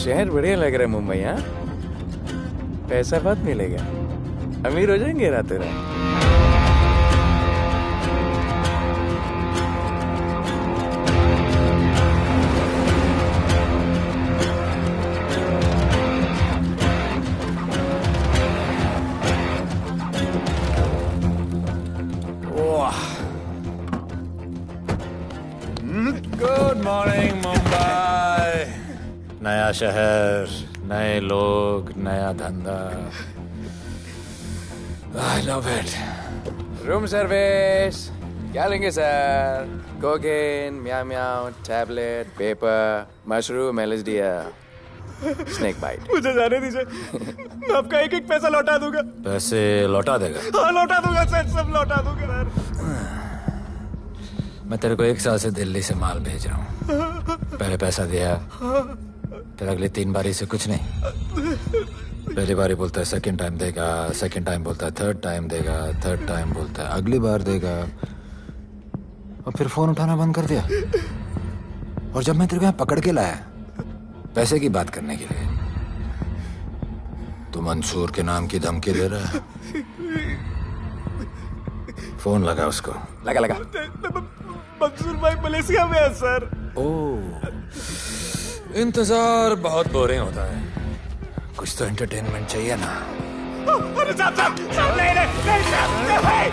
शहर बढ़िया लग रहा है मुंबई। हाँ, पैसा बहुत मिलेगा, अमीर हो जाएंगे रातों रात। Good morning Mumbai. नया शहर, नए लोग, नया धंधा। I love it. Room service क्या लेंगे sir? Cocaine, meow meow, tablet, paper, mushroom, LSD, snake bite. मुझे जाने दीजिए, मैं आपका एक एक पैसा लौटा दूंगा। पैसे लौटा देगा? हाँ लौटा दूंगा सर, सब लौटा दूंगा सर। मैं तेरे को 1 साल से दिल्ली से माल भेज रहा हूँ। पहले पैसा दिया, फिर अगली 3 बारी से कुछ नहीं। पहली बारी बोलता है सेकंड टाइम देगा, सेकंड टाइम बोलता है थर्ड टाइम देगा, थर्ड टाइम बोलता है अगली बार देगा, और फिर फोन उठाना बंद कर दिया। और जब मैं तेरे को यहाँ पकड़ के लाया पैसे की बात करने के लिए, तो मंसूर के नाम की धमकी दे रहा है। फोन लगा उसको। लगा लगा। मंसूर भाई मलेशिया में है सर। ओह, इंतजार बहुत बोरिंग होता है, कुछ तो एंटरटेनमेंट चाहिए ना। अरे साहब साहब साहब, नहीं नहीं साहब भाई।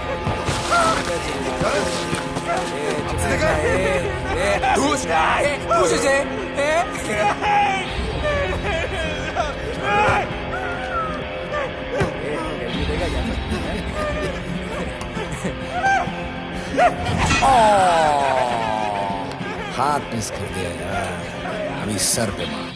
हाथ मिस कर दिया यार, अभी सर पे मार।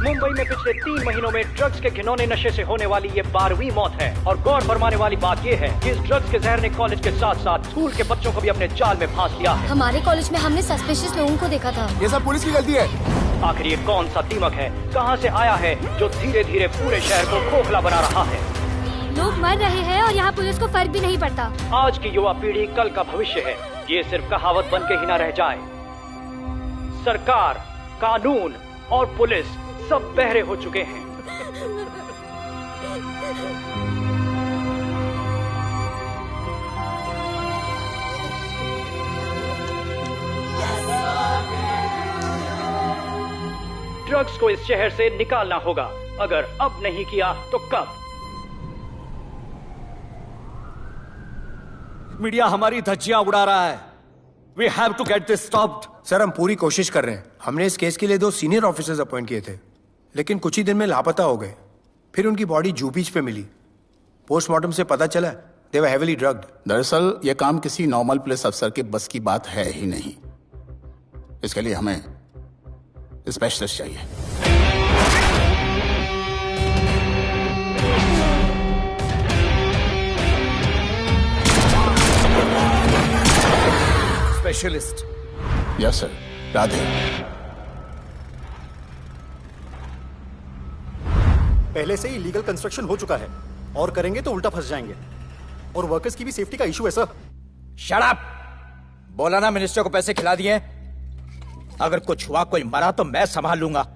मुंबई में पिछले 3 महीनों में ड्रग्स के घिनौने नशे से होने वाली ये 12वीं मौत है। और गौर फरमाने वाली बात ये है कि इस ड्रग्स के जहर ने कॉलेज के साथ साथ स्कूल के बच्चों को भी अपने जाल में फांस लिया है। हमारे कॉलेज में हमने सस्पिशियस लोगों को देखा था। ये सब पुलिस की गलती है। आखिर ये कौन सा दीमक है, कहां से आया है, जो धीरे धीरे पूरे शहर को खोखला बना रहा है? लोग मर रहे हैं और यहाँ पुलिस को फर्क भी नहीं पड़ता। आज की युवा पीढ़ी कल का भविष्य है, ये सिर्फ कहावत बन के ही न रह जाए। सरकार, कानून और पुलिस सब बहरे हो चुके हैं। ड्रग्स को इस शहर से निकालना होगा। अगर अब नहीं किया तो कब? मीडिया हमारी धज्जियां उड़ा रहा है। We have to get this stopped. Sir हम पूरी कोशिश कर रहे हैं। हमने इस केस के लिए 2 सीनियर ऑफिसर्स अपॉइंट किए थे, लेकिन कुछ ही दिन में लापता हो गए। फिर उनकी बॉडी जू बीच पे मिली। पोस्टमार्टम से पता चला दे वर हेवीली ड्रग्ड। दरअसल यह काम किसी नॉर्मल पुलिस अफसर के बस की बात है ही नहीं। इसके लिए हमें स्पेशलिस्ट चाहिए। स्पेशलिस्ट? Yes sir. राधे। पहले से ही लीगल कंस्ट्रक्शन हो चुका है, और करेंगे तो उल्टा फंस जाएंगे। और वर्कर्स की भी सेफ्टी का इशू है सर। Shut up! बोला ना मिनिस्टर को पैसे खिला दिए। अगर कुछ हुआ, कोई मरा तो मैं संभाल लूंगा,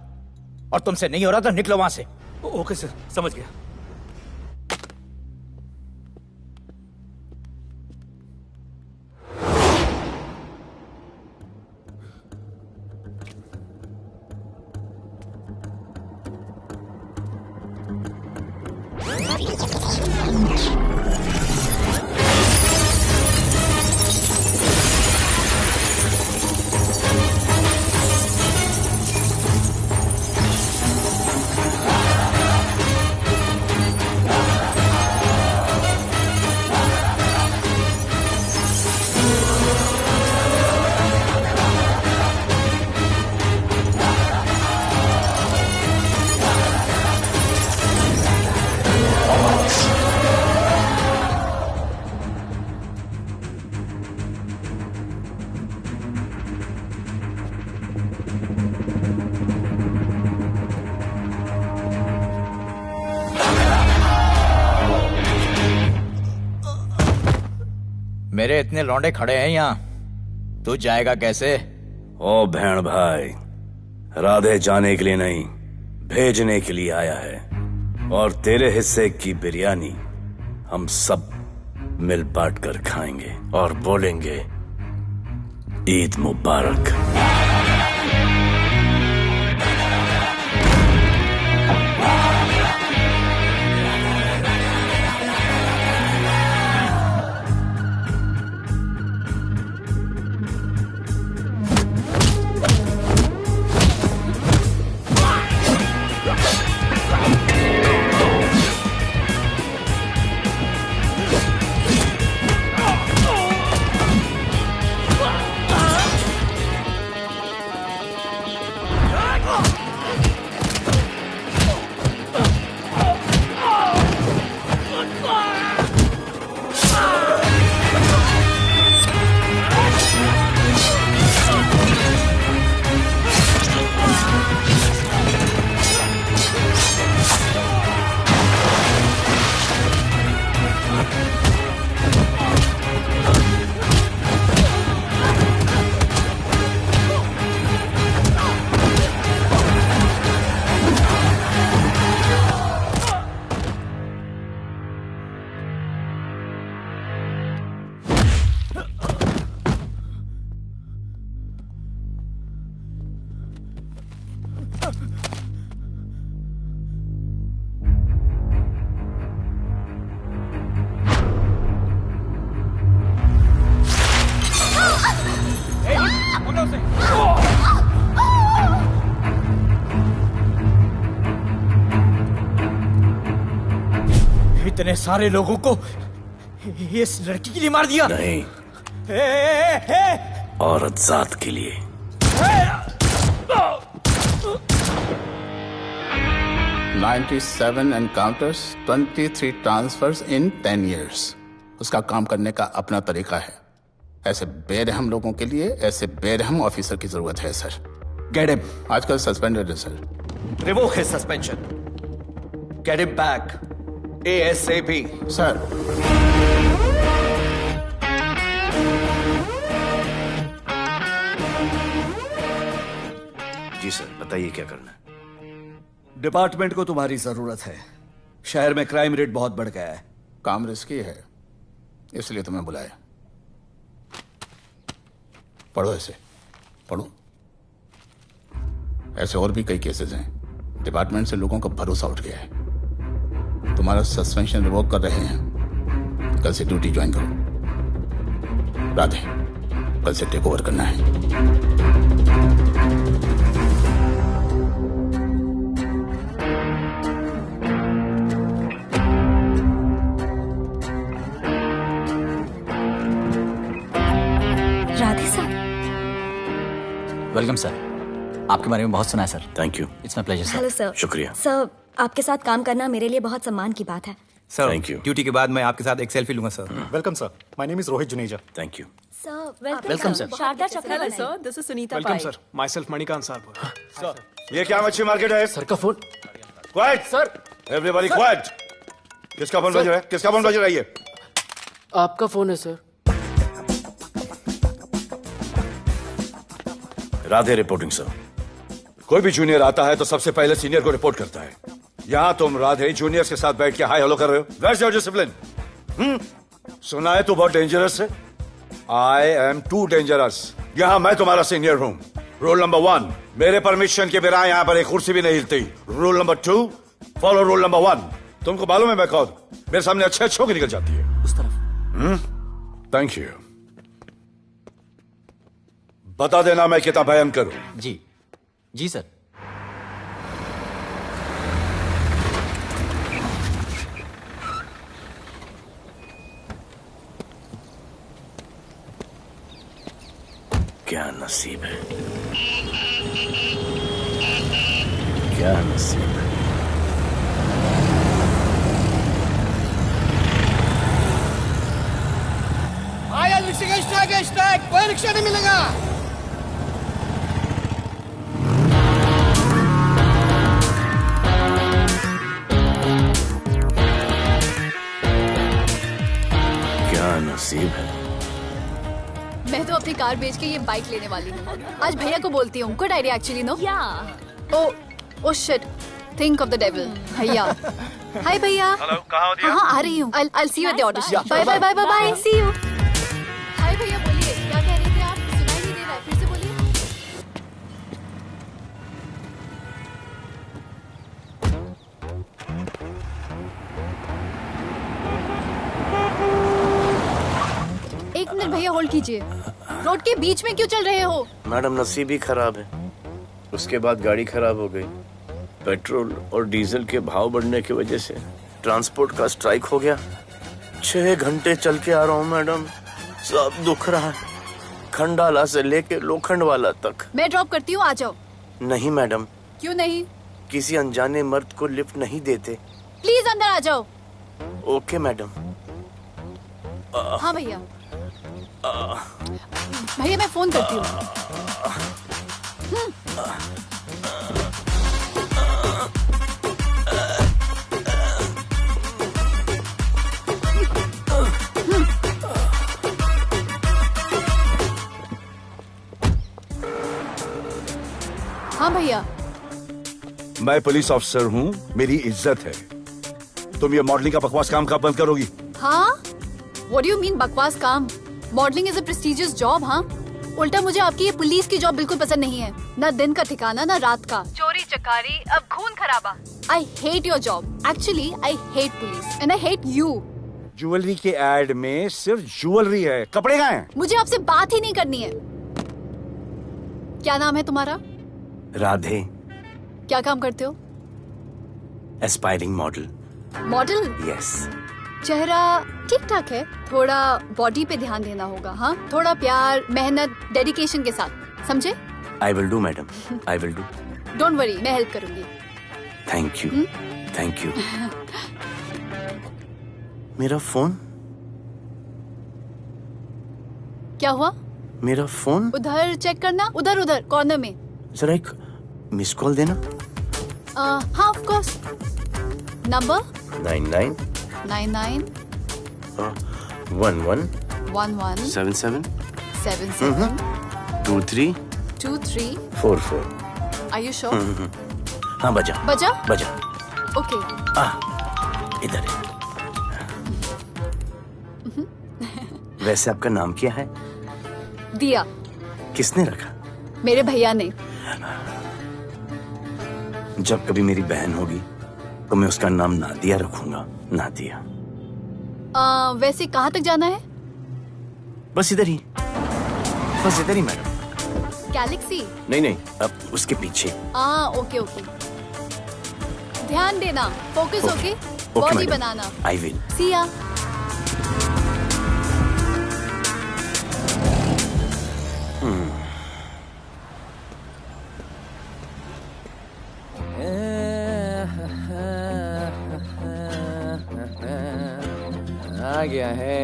और तुमसे नहीं हो रहा तो निकलो वहां से। ओके सर, समझ गया। मेरे इतने लौंडे खड़े हैं यहाँ, तू जाएगा कैसे? ओ बहन भाई, राधे जाने के लिए नहीं, भेजने के लिए आया है। और तेरे हिस्से की बिरयानी हम सब मिल बांट कर खाएंगे और बोलेंगे ईद मुबारक। इतने सारे लोगों को इस लड़की के लिए मार दिया? नहीं, औरत जात के लिए। $97 encounters, 23 transfers in 10 years। उसका काम करने का अपना तरीका है। ऐसे बेरहम लोगों के लिए ऐसे बेरहम ऑफिसर की जरूरत है सर। Get him. आजकल सस्पेंडेड है sir. Revoke his suspension. Get him back. ASAP. Sir, जी सर, बताइए क्या करना है। डिपार्टमेंट को तुम्हारी जरूरत है। शहर में क्राइम रेट बहुत बढ़ गया है। काम रिस्की है, इसलिए तुम्हें बुलाया। पढ़ो इसे, पढ़ो। ऐसे और भी कई केसेस हैं। डिपार्टमेंट से लोगों का भरोसा उठ गया है। तुम्हारा सस्पेंशन रिवोक कर रहे हैं। कल से ड्यूटी ज्वाइन करो। राधे, कल से टेक ओवर करना है। राधे सर। वेलकम सर, आपके बारे में बहुत सुना है sir. Thank you. It's my pleasure sir. Hello sir. शुक्रिया। सर, आपके साथ काम करना मेरे लिए बहुत सम्मान की बात है। Sir, Thank you. ड्यूटी के बाद मैं आपके साथ एक सेल्फी लूंगा sir. Welcome sir, my name is Rohit Juneja. Thank you. Sir, welcome sir. Sharda Chakraborty. Hello sir, this is Sunita welcome Pai. Sir, myself Manikant साहब। ये क्या मच्छी मार्केट है? सर का phone. Quiet sir, everybody quiet. किसका फोन बज रहा है? किसका फोन बज रहा है ये? आपका फोन है सर। Radhe reporting sir. कोई भी जूनियर आता है तो सबसे पहले सीनियर को रिपोर्ट करता है। यहाँ तुम राधे जूनियर्स के साथ बैठ के हाई हेलो कर रहे हो। Where's your discipline? सुना है तू बहुत डेंजरस है। I am too dangerous. यहाँ मैं तुम्हारा सीनियर हूँ। रूल नंबर 1, मेरे परमिशन के बिना यहाँ पर एक कुर्सी भी नहीं हिलती। Rule number 2, follow rule number 1। तुमको मालूम है मैं कौन? मेरे सामने अच्छे अच्छों की निकल जाती है। उस तरफ। Thank you. बता देना मैं कितना भयंकर हूं। जी जी सर। क्या नसीब है, क्या नसीब है। आया रिक्शा का स्ट्राइक, कोई रिक्शा नहीं मिलेगा। क्या नसीब है। कार बेच के ये बाइक लेने वाली हूँ। आज भैया को बोलती हूँ। Good idea actually, no? Oh shit, think of the devil. भैया, हाय भैया। हेलो, कहाँ हो दिया? हाँ, आ रही हूँ। I'll see you at the audition. Bye bye bye bye, see you. Hi भैया, बोलिए क्या कह रहे थे आप? सुनाई नहीं दे रहा है, फिर से बोलिए। एक मिनट भैया, होल्ड कीजिए। रोड के बीच में क्यों चल रहे हो? मैडम, नसीब ही खराब है। उसके बाद गाड़ी खराब हो गई। पेट्रोल और डीजल के भाव बढ़ने की वजह से ट्रांसपोर्ट का स्ट्राइक हो गया। 6 घंटे चल के आ रहा हूँ मैडम, सब दुख रहा है, खंडाला से लेके लोखंडवाला तक। मैं ड्रॉप करती हूँ, आ जाओ। नहीं मैडम। क्यों नहीं? किसी अनजाने मर्द को लिफ्ट नहीं देते। प्लीज अंदर आ जाओ। Okay madam. हाँ भैया। भैया मैं फोन करती हूँ। हाँ भैया। मैं पुलिस ऑफिसर हूँ, मेरी इज्जत है। तुम ये मॉडलिंग का बकवास काम कब बंद करोगी? हाँ? What do you mean बकवास काम? Modelling is a prestigious job. हाँ, उल्टा मुझे आपकी ये पुलिस की जॉब बिल्कुल पसंद नहीं है। ना दिन का ठिकाना, ना रात का। चोरी चकारी, अब खून खराबा। I hate your job. Actually, I hate police and I hate you. Jewellery के एड में सिर्फ ज्वेलरी है, कपड़े कहाँ हैं? मुझे आपसे बात ही नहीं करनी है। क्या नाम है तुम्हारा? राधे। क्या काम करते हो? Aspiring model. मॉडल? यस। चेहरा ठीक ठाक है, थोड़ा बॉडी पे ध्यान देना होगा। हाँ, थोड़ा प्यार, मेहनत, डेडिकेशन के साथ, समझे? I will do madam, I will do. Don't worry, मैं हेल्प करूंगी। Thank you, thank you. मेरा फोन? क्या हुआ? मेरा फोन? उधर चेक करना, उधर उधर कॉर्नर में। जरा एक मिस कॉल देना। हाँ of course. Number 99 99 11 11 77 77 23 23 44। Are you sure? हाँ बजा बजा? बजा। ओके। इधर है। वैसे आपका नाम क्या है? दिया। किसने रखा? मेरे भैया ने। जब कभी मेरी बहन होगी तो मैं उसका नाम नादिया रखूंगा। नादिया। वैसे कहाँ तक जाना है? बस इधर ही, बस इधर ही मैडम। गैलेक्सी? नहीं, अब उसके पीछे। Okay okay. ध्यान देना, फोकस होके बॉडी बनाना। I will. सी या।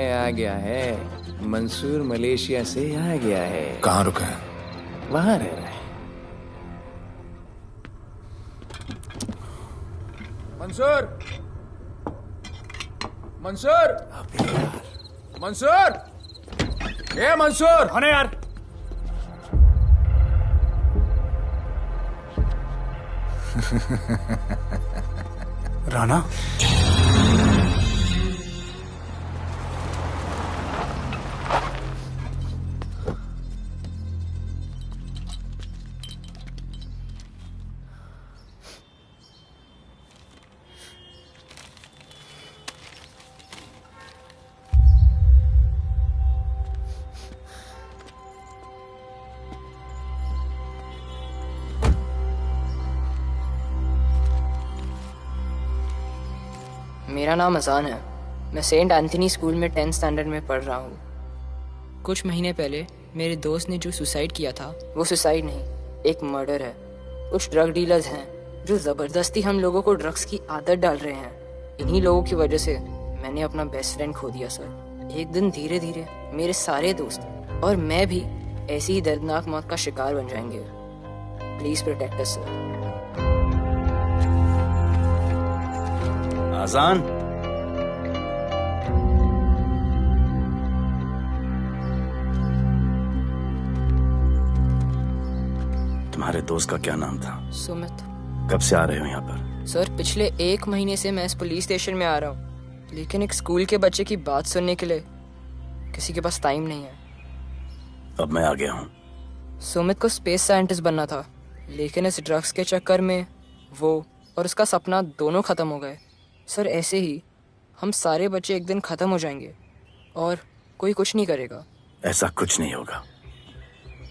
आ गया है। मंसूर मलेशिया से आ गया है। कहाँ रुका है? वहां रह रहा है। मंसूर, मंसूर, मंसूर, ए मंसूर। हाँ यार। राणा, मेरा नाम अजान है। मैं सेंट एंथनी स्कूल में 10th स्टैंडर्ड में पढ़ रहा हूँ। कुछ महीने पहले मेरे दोस्त ने जो सुसाइड किया था, वो सुसाइड नहीं, एक मर्डर है। कुछ ड्रग डीलर्स हैं जो ज़बरदस्ती हम लोगों को ड्रग्स की आदत डाल रहे हैं। इन्हीं लोगों की वजह से मैंने अपना बेस्ट फ्रेंड खो दिया सर। एक दिन धीरे धीरे मेरे सारे दोस्त और मैं भी ऐसी ही दर्दनाक मौत का शिकार बन जाएंगे। Please protect us sir. Azaan, तुम्हारे दोस्त का क्या नाम था? सुमित। कब से आ रहे हो यहाँ पर? सर पिछले 1 महीने से मैं इस पुलिस स्टेशन में आ रहा हूँ, लेकिन एक स्कूल के बच्चे की बात सुनने के लिए किसी के पास टाइम नहीं है। अब मैं आ गया हूँ। सुमित को स्पेस साइंटिस्ट बनना था, लेकिन इस ड्रग्स के चक्कर में वो और उसका सपना दोनों खत्म हो गए। सर ऐसे ही हम सारे बच्चे एक दिन खत्म हो जाएंगे और कोई कुछ नहीं करेगा। ऐसा कुछ नहीं होगा,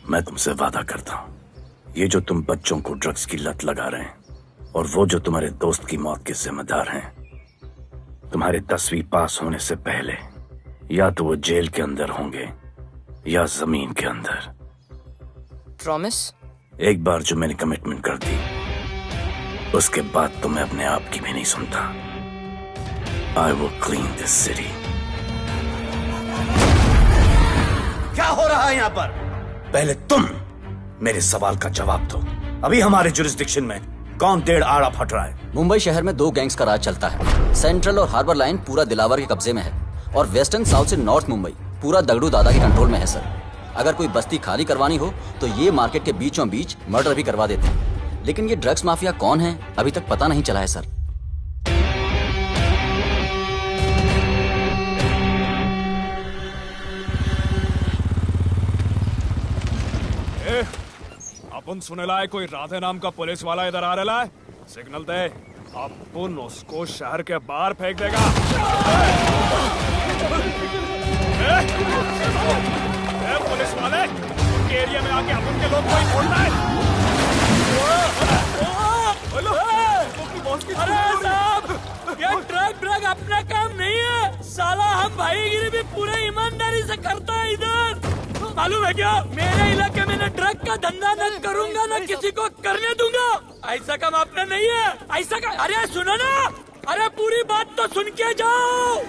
मैं तुमसे वादा करता हूँ। ये जो तुम बच्चों को ड्रग्स की लत लगा रहे हैं और वो जो तुम्हारे दोस्त की मौत के जिम्मेदार हैं, तुम्हारे 10वीं पास होने से पहले या तो वो जेल के अंदर होंगे या जमीन के अंदर। प्रॉमिस? एक बार जो मैंने कमिटमेंट कर दी, उसके बाद तो मैं अपने आप की भी नहीं सुनता। I will clean this city. क्या हो रहा है यहाँ पर? पहले तुम मेरे सवाल का जवाब दो। अभी हमारे जुरिस्डिक्शन में कौन डेढ़ आड़ा फट रहा है? मुंबई शहर में 2 गैंग्स का राज चलता है। सेंट्रल और हार्बर लाइन पूरा दिलावर के कब्जे में है और वेस्टर्न साउथ से नॉर्थ मुंबई पूरा दगड़ू दादा के कंट्रोल में है सर। अगर कोई बस्ती खाली करवानी हो तो ये मार्केट के बीचों बीच मर्डर भी करवा देते हैं, लेकिन ये ड्रग्स माफिया कौन है अभी तक पता नहीं चला है सर। अपन सुनेला है कोई राधे नाम का पुलिस वाला इधर आ रहा है। सिग्नल दे, अपन उसको शहर के बाहर फेंक देगा। पुलिस वाले एरिया में आके अपन के लोग कोई बोलता है। अरे साहब, ये ड्रग अपना काम नहीं है साला। हम भाईगिरी भी पूरे ईमानदारी से करता है इधर। मालूम है क्या, मेरे इलाके में न ड्रग का धंधा न करूंगा न किसी को करने दूंगा। ऐसा काम अपना नहीं है। ऐसा का, अरे सुनो ना, अरे पूरी बात तो सुन के जाओ।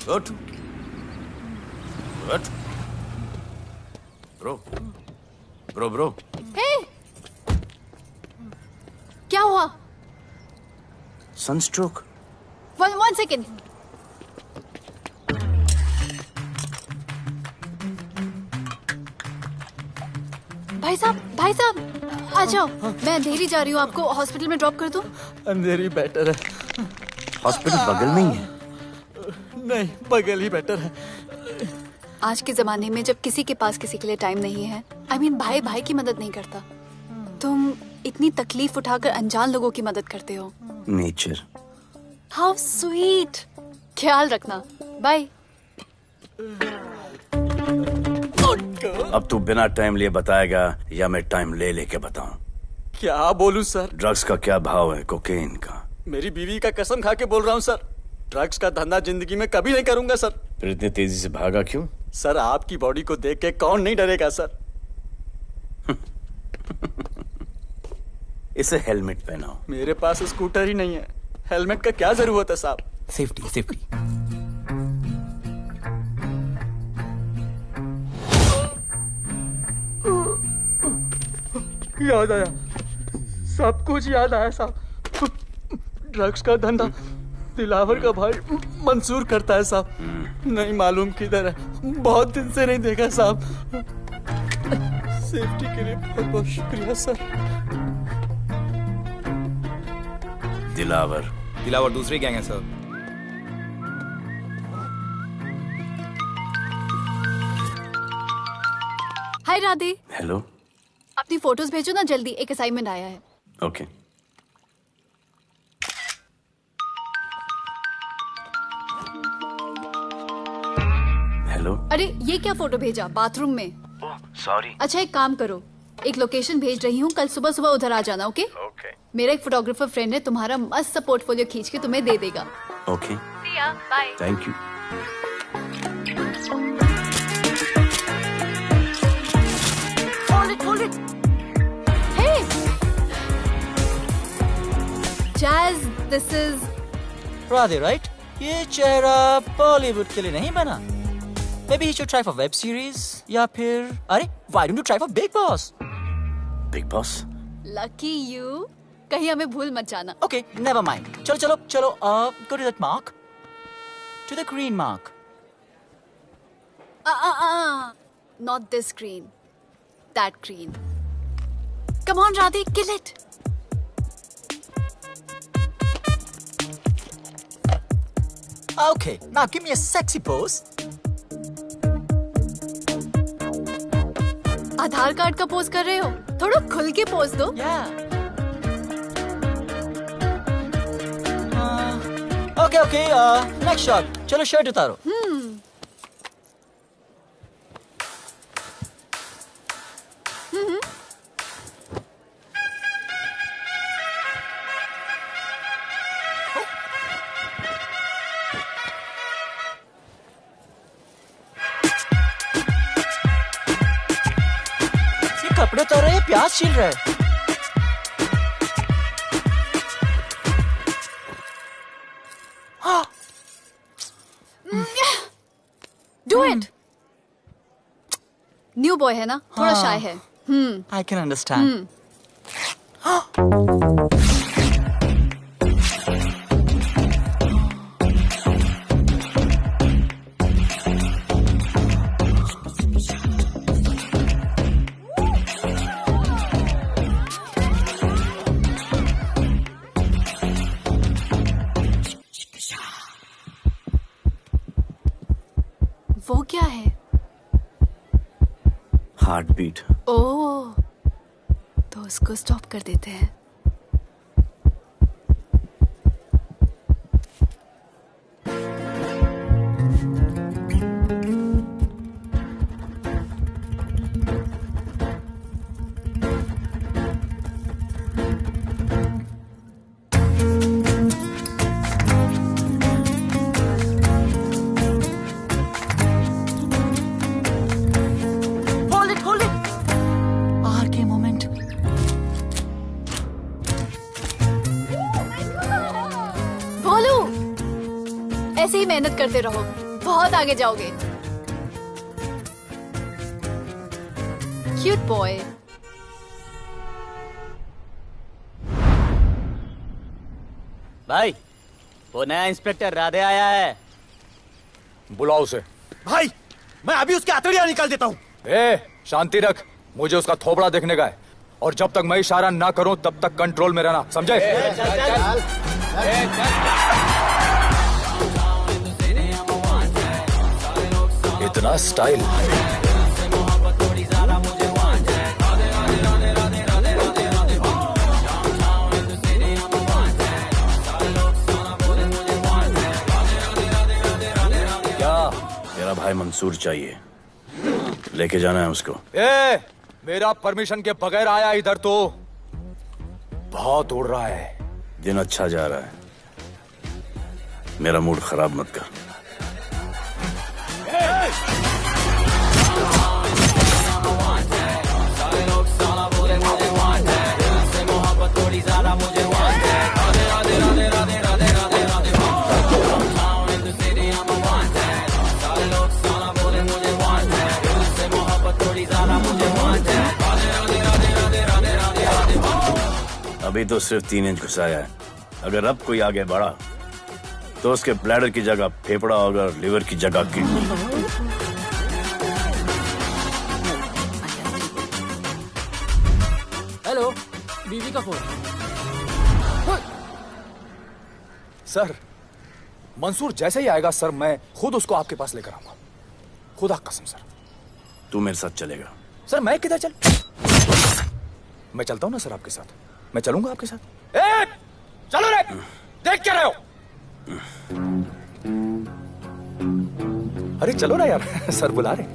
Good. Good. Bro. Hey! क्या हुआ? Sunstroke. One second. भाई साहब आ जाओ। मैं अंधेरी जा रही हूँ, आपको हॉस्पिटल में ड्रॉप कर दूँ? अंधेरी बेटर है। हॉस्पिटल बगल में ही है। नहीं, बगल ही बेटर है। आज के जमाने में जब किसी के पास किसी के लिए टाइम नहीं है, भाई भाई की मदद नहीं करता, तुम इतनी तकलीफ उठाकर अनजान लोगों की मदद करते हो। नेचर। How sweet. ख्याल रखना। बाय। अब तू बिना टाइम लिए बताएगा या मैं टाइम ले लेके बताऊं? क्या बोलूं सर? ड्रग्स का क्या भाव है कोकेन का? मेरी बीवी का कसम खा के बोल रहा हूँ सर, ड्रग्स का धंधा जिंदगी में कभी नहीं करूंगा सर। फिर इतनी तेजी से भागा क्यों? सर आपकी बॉडी को देख के कौन नहीं डरेगा सर। इसे हेलमेट पहनाओ। मेरे पास स्कूटर ही नहीं है, हेलमेट का क्या जरूरत है साहब? सेफ्टी। याद आया, सब कुछ याद आया साहब। ड्रग्स का धंधा दिलावर का भाई मंसूर करता है साहब। नहीं मालूम किधर है, बहुत दिन से नहीं देखा साहब। सेफ्टी के लिए बहुत बहुत शुक्रिया सर। दिलावर दूसरी गैंग है सर। हाय राधे। हेलो। अपनी फोटोज भेजो ना जल्दी, एक असाइनमेंट आया है। ओके। हेलो। अरे ये क्या फोटो भेजा बाथरूम में? सॉरी। अच्छा एक काम करो, एक लोकेशन भेज रही हूँ, कल सुबह सुबह उधर आ जाना। ओके? मेरा एक फोटोग्राफर फ्रेंड है, तुम्हारा मस्त सा पोर्टफोलियो खींच के तुम्हें दे देगा। Okay. Bye. Thank you. this is Radhe, right? ये चेहरा बॉलीवुड के लिए नहीं बना. Maybe he should try for web series या फिर अरे why don't you try for Big Boss? Big Boss? lucky you. कहीं हमें भूल मत जाना. Okay, never mind. चलो. Go to that mark. To the green mark. Not this green. That green. Come on, Radhe, kill it. Okay, now give me a sexy pose. Aadhaar card का pose कर रहे हो? थोड़ा खुल के pose दो. Okay, next shot. चलो shirt उतारो. ये कपड़े उतार रहे हैं, प्याज छील रहे हैं. Do it. न्यू बॉय है ना, थोड़ा शाय है. I can understand. वो क्या है? Heart beat. ओह, तो उसको स्टॉप कर देते हैं. ऐसे ही मेहनत करते रहो, बहुत आगे जाओगे. Cute boy. भाई, वो नया इंस्पेक्टर राधे आया है. बुलाओ उसे. भाई, मैं अभी उसके हथेलियां निकाल देता हूँ. शांति रख. मुझे उसका थोबड़ा देखने का है, और जब तक मैं इशारा ना करूं तब तक कंट्रोल में रहना, समझे? इतना स्टाइल. क्या? मेरा भाई मंसूर चाहिए, लेके जाना है उसको. मेरा परमिशन के बगैर आया इधर तो. बहुत उड़ रहा है. दिन अच्छा जा रहा है, मेरा मूड खराब मत कर. अभी तो सिर्फ 3 इंच घुसाया है. अगर अब कोई आगे बढ़ा तो उसके ब्लैडर की जगह फेफड़ा होगा, लिवर की जगह किडनी. हेलो, बीवी का फोन. सर, मंसूर जैसे ही आएगा सर, मैं खुद उसको आपके पास लेकर आऊंगा. खुदा कसम सर. तू मेरे साथ चलेगा? सर मैं किधर चल? मैं चलता हूं ना सर आपके साथ. मैं चलूंगा आपके साथ. चलो रे, देख क्या रहे हो? अरे चलो ना यार, सर बुला रहे.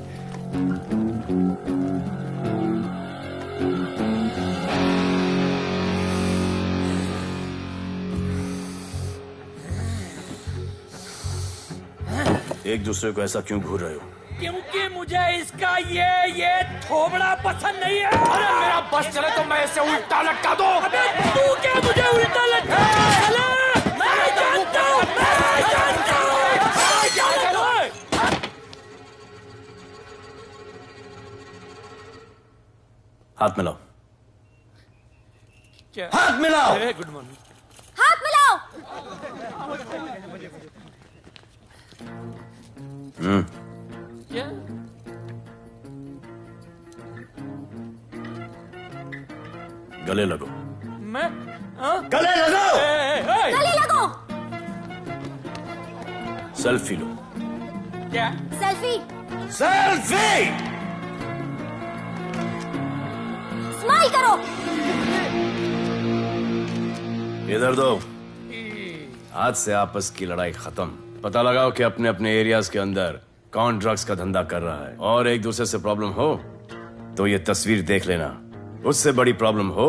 एक दूसरे को ऐसा क्यों घूर रहे हो? क्योंकि मुझे इसका ये थोबड़ा पसंद नहीं है. अरे मेरा बस चले तो मैं इसे उल्टा लटका दो. अबे तू क्या मुझे उल्टा लटका? हाथ मिलाओ। क्या? हाथ मिलाओ। Good morning. हाथ मिलाओ। क्या? गले लगो। मैं? हाँ? गले लगो। गले लगो। सेल्फी लो। क्या? सेल्फी। सेल्फी। स्माइल करो। इधर दो। आज से आपस की लड़ाई खत्म। पता लगाओ कि अपने अपने एरियाज के अंदर कौन ड्रग्स का धंधा कर रहा है, और एक दूसरे से प्रॉब्लम हो तो ये तस्वीर देख लेना। उससे बड़ी प्रॉब्लम हो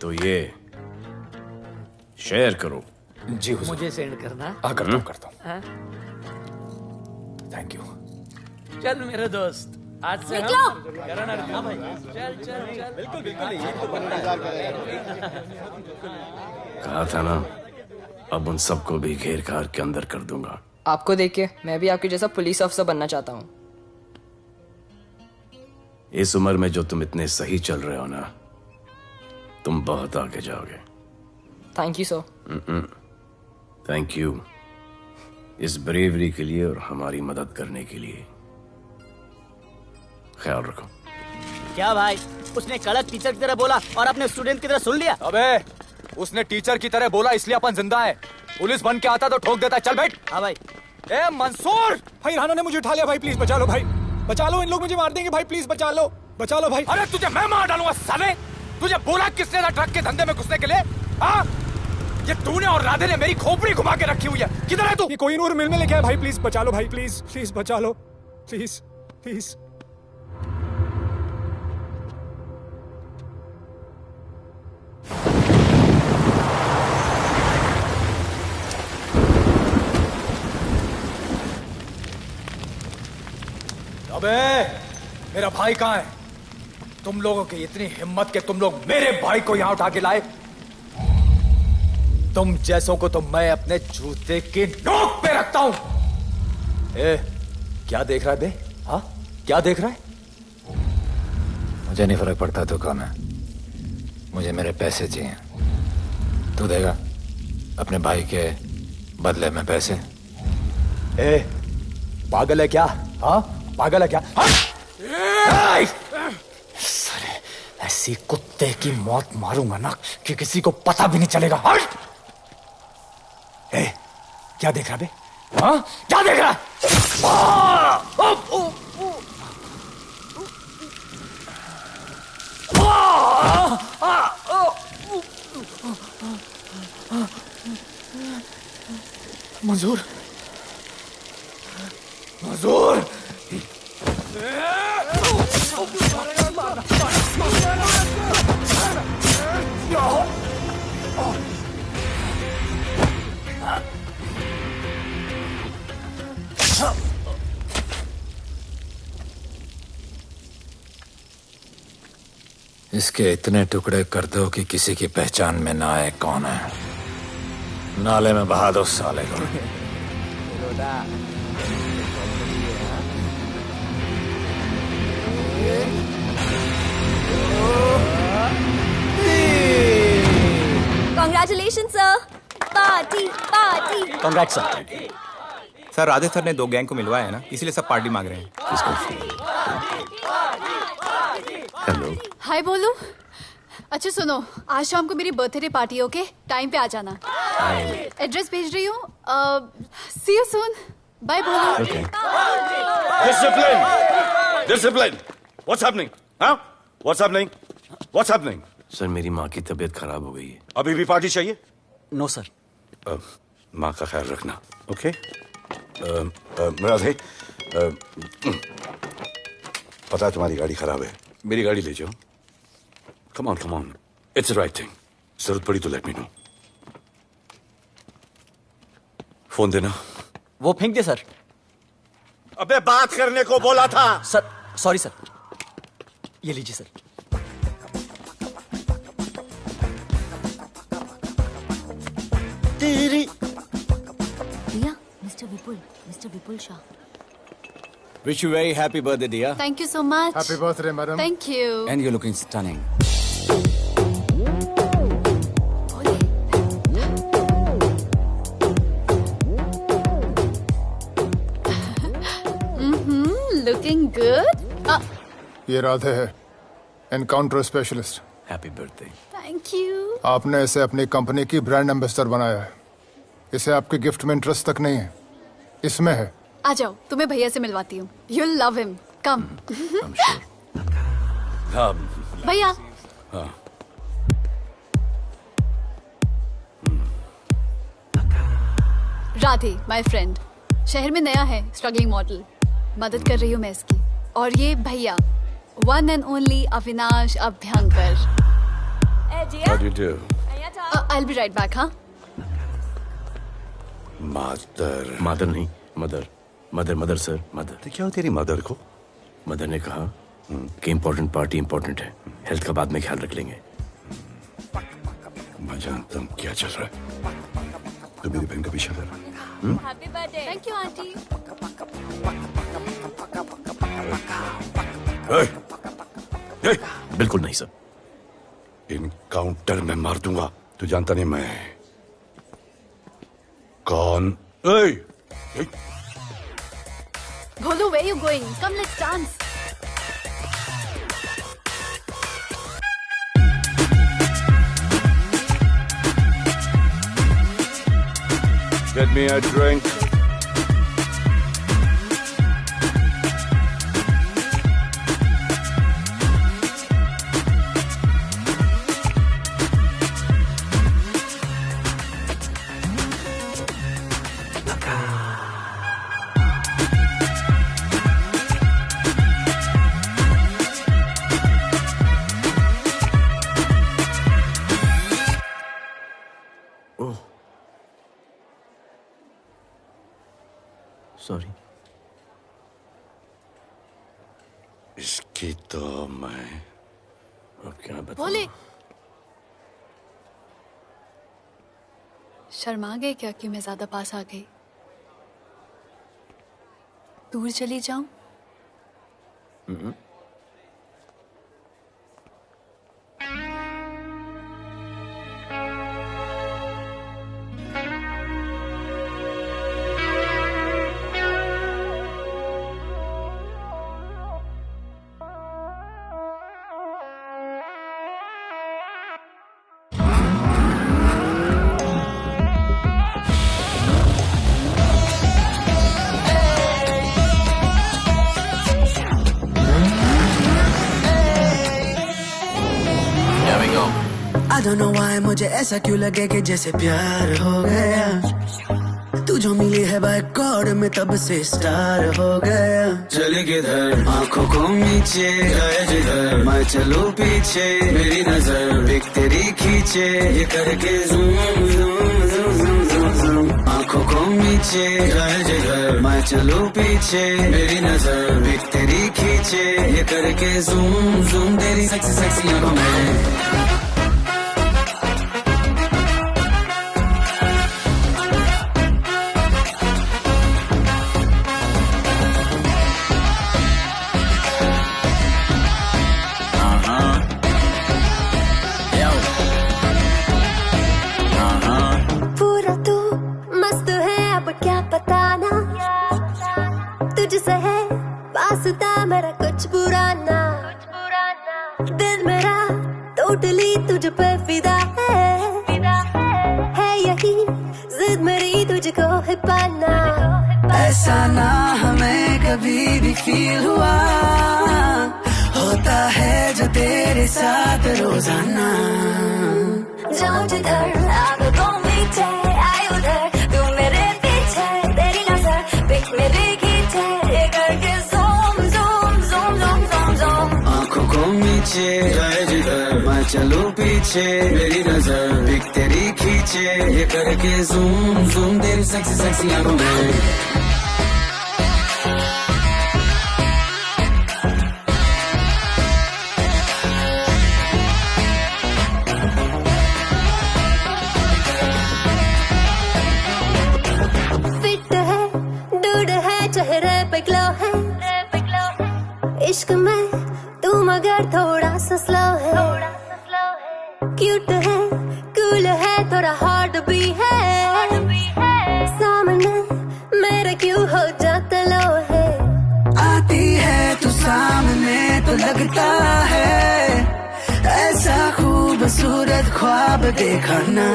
तो ये शेयर करो। जी हुजूर। मुझे सेंड करना। करता हूँ। हाँ? Thank you. चल मेरे दोस्त, आज से निकलो। हाँ भाई, चल चल चल। बिल्कुल बिल्कुल। कहा था ना, अब उन सबको भी घेर घार के अंदर कर दूंगा। आपको देख के मैं भी आपके जैसा पुलिस ऑफिसर बनना चाहता हूँ। इस उम्र में जो तुम इतने सही चल रहे हो ना, तुम बहुत आगे जाओगे। Thank you sir. Thank you इस ब्रेवरी के लिए और हमारी मदद करने के लिए। ख्याल रखो। क्या भाई, उसने कड़क टीचर की तरह बोला और अपने स्टूडेंट की तरह सुन लिया? अबे उसने टीचर की तरह बोला इसलिए अपन जिंदा है। पुलिस बन के आता तो ठोक देता। चल बैठ। हाँ भाई। ए मंसूर, भाई राना ने मुझे उठा लिया। भाई प्लीज बचा लो। भाई बचा लो, इन लोग मुझे मार देंगे। भाई प्लीज बचा लो, बचा लो भाई। अरे तुझे मैं मार डालूंगा साले। तुझे बोला किसने था ट्रक के धंधे में घुसने के लिए? हाँ, ये तूने और राधे ने मेरी खोपड़ी घुमा के रखी हुई है। किधर है तू? ये कोई नूर मिल में लेके आया। भाई प्लीज बचा लो। भाई प्लीज प्लीज बचा लो, प्लीज प्लीज। अबे मेरा भाई कहाँ है? तुम लोगों की इतनी हिम्मत कि तुम लोग मेरे भाई को यहाँ उठा के लाए। तुम जैसों को तो मैं अपने जूते की नोक पे रखता हूं। ए, क्या देख रहा है बे? हाँ, क्या देख रहा है? मुझे नहीं फर्क पड़ता तू कौन है, मुझे मेरे पैसे चाहिए। तू देगा अपने भाई के बदले में पैसे? ए, पागल है क्या? हाँ, पागल है क्या? सरे, ऐसी कुत्ते की मौत मारूंगा ना कि किसी को पता भी नहीं चलेगा। ए, क्या देख रहा बे? हाँ, क्या देख रहा? मंजूर, मंजूर। इसके इतने टुकड़े कर दो कि किसी की पहचान में ना आए कौन है। नाले में बहा दो साले को। Congratulations, sir. Party party. Congrats sir. Sir Radhe sir ने 2 गैंग को मिलवाया है ना, इसीलिए सब पार्टी मांग रहे हैं। हेलो। हाय बोलू। अच्छा सुनो, आज शाम को मेरी बर्थडे पार्टी, ओके? टाइम पे आ जाना। एड्रेस भेज रही हूँ। सी यू सून। बाय बोलू। Discipline! Discipline! What's happening? Huh? What's happening? What's happening? Sir, मेरी माँ की तबीयत खराब हो गई है। अभी भी पार्टी चाहिए? No sir. माँ का ख्याल रखना, ओके? राधे, पता है तुम्हारी गाड़ी खराब है, मेरी गाड़ी ले जाओ। Come on, it's the right thing. जरूरत पड़ी तो लेट मी नो। फोन देना। वो फेंक दे सर। अबे बात करने को बोला था। Sir sorry sir. ये लीजिए सर। भैया, mister Vipul Shah. Wish you very happy birthday, dear. Thank you so much. Happy birthday, madam. Thank you. And you're looking stunning. Looking good. ये राधे है, encounter specialist. Happy birthday. Thank you. आपने इसे अपनी company की brand ambassador बनाया है। इसे आपके गिफ्ट में इंटरेस्ट तक नहीं है, इसमें है। आ जाओ, तुम्हें भैया से मिलवाती हूँ। You'll love him. Come. भैया। राधे, my friend, शहर में नया है, स्ट्रगलिंग मॉडल। मदद कर रही हूँ मैं इसकी। और ये भैया, one and only Avinash Abhyankar. How do you do? I'll be right back, हाँ? मदर नहीं, मदर सर, मदर। तो क्या हो तेरी मदर को? मदर ने कहा कि इम्पोर्टेंट पार्टी इम्पोर्टेंट है, हेल्थ का बाद में ख्याल रख लेंगे। मैं जानता हूँ क्या चल रहा है। तो मेरी बहन का पीछा कर। Happy birthday. Thank you aunty. बिल्कुल नहीं सर। इनकाउंटर में मार दूंगा। तू जानता नहीं मैं कौन? Bholu, where you going? Come, let's dance. Get me a drink. Sorry. इसकी तो मैं अब क्या बताऊं? भोले, शर्मा गए क्या कि मैं ज्यादा पास आ गई? दूर चली जाऊं? I don't know why मुझे ऐसा क्यों लगे कि जैसे प्यार हो गया। तू जो मिली है बाय गॉड में तब से स्टार हो गया। चले किधर आंखों को नीचे गए जिधर, मैं चलूं पीछे मेरी नजर एक तेरी खींचे, ये करके zoom zoom zoom zoom zoom zoom. आंखों को नीचे गए जिधर, मैं चलूं पीछे मेरी नजर एक तेरी खींचे, ये करके ज़ूम ज़ूम तेरी सेक्सी सेक्सी आंखों में। मेरा कुछ बुरा ना, दिल मेरा टोटली तुझ पे फिदा है यही जिद मेरी तुझको है पाना। ऐसा ना हमें कभी भी फील हुआ, होता है जो तेरे साथ रोजाना। जाऊं जिधर आंखों को मीचे आए उधर, तू मेरे पीछे तेरी नजर पिक मेरी खींचे, ये करके नीचे जाए जिधर, मैं चलूं पीछे मेरी नजर एक तेरी खींचे, ये करके ज़ूम ज़ूम तेरी सेक्सी सेक्सी आंखों में। फिट है, दूध है, चेहरे पे ग्लो है, इश्क में तू मगर थोड़ा सा स्लो है, क्यूट है, कूल है, थोड़ा हार्ड भी है, सामने मेरे क्यों हो जाता लो है। आती है तू सामने तो लगता है ऐसा खूबसूरत ख्वाब देखा ना।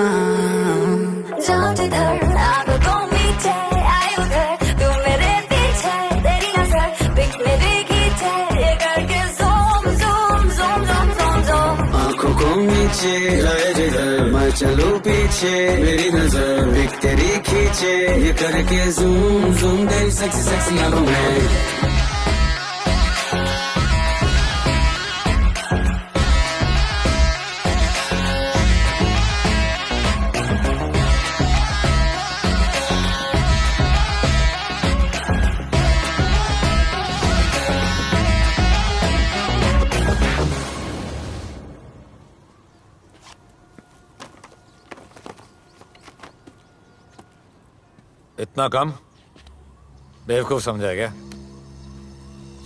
जाऊं जिधर आगे को मीठे आए उधर, तू मेरे पीछे तेरी नजर पिक मेरे खींचे, ये करके zoom zoom zoom zoom zoom zoom. आंखों को नीचे लाए जिधर मैं चलूं पीछे, मेरी नजर पिक तेरी खींचे, ये करके ज़ूम ज़ूम तेरी सेक्सी सेक्सी आंखों में। इतना कम बेवकूफ समझा क्या?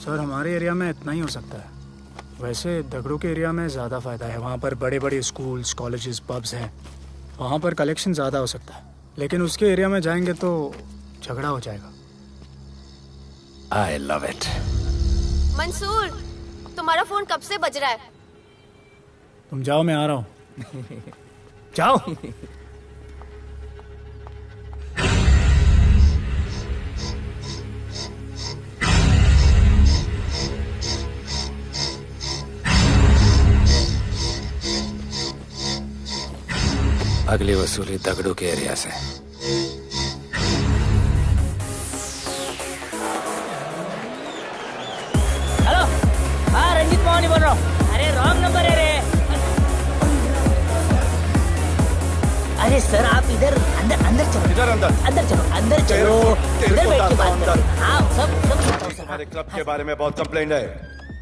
सर हमारे एरिया में इतना ही हो सकता है, वैसे दगड़ू के एरिया में ज़्यादा फायदा है। वहाँ पर बड़े बड़े स्कूल्स, कॉलेजेस, पब्स हैं, वहाँ पर कलेक्शन ज़्यादा हो सकता है। लेकिन उसके एरिया में जाएंगे तो झगड़ा हो जाएगा। आई लव इट। मंसूर, तुम्हारा फोन कब से बज रहा है? तुम जाओ, मैं आ रहा हूँ। जाओ। अगली वसूली दगड़ू के एरिया से। हेलो, हाँ रंजीत मोहनी बोल रहा हूँ। अरे रॉन्ग नंबर है रे। अरे सर आप इधर अंदर अंदर चलो। इधर अंदर चलो, अंदर चलो, इधर बैठ के बात करो। हाँ सब हमारे क्लब के बारे में बहुत कंप्लेंट है।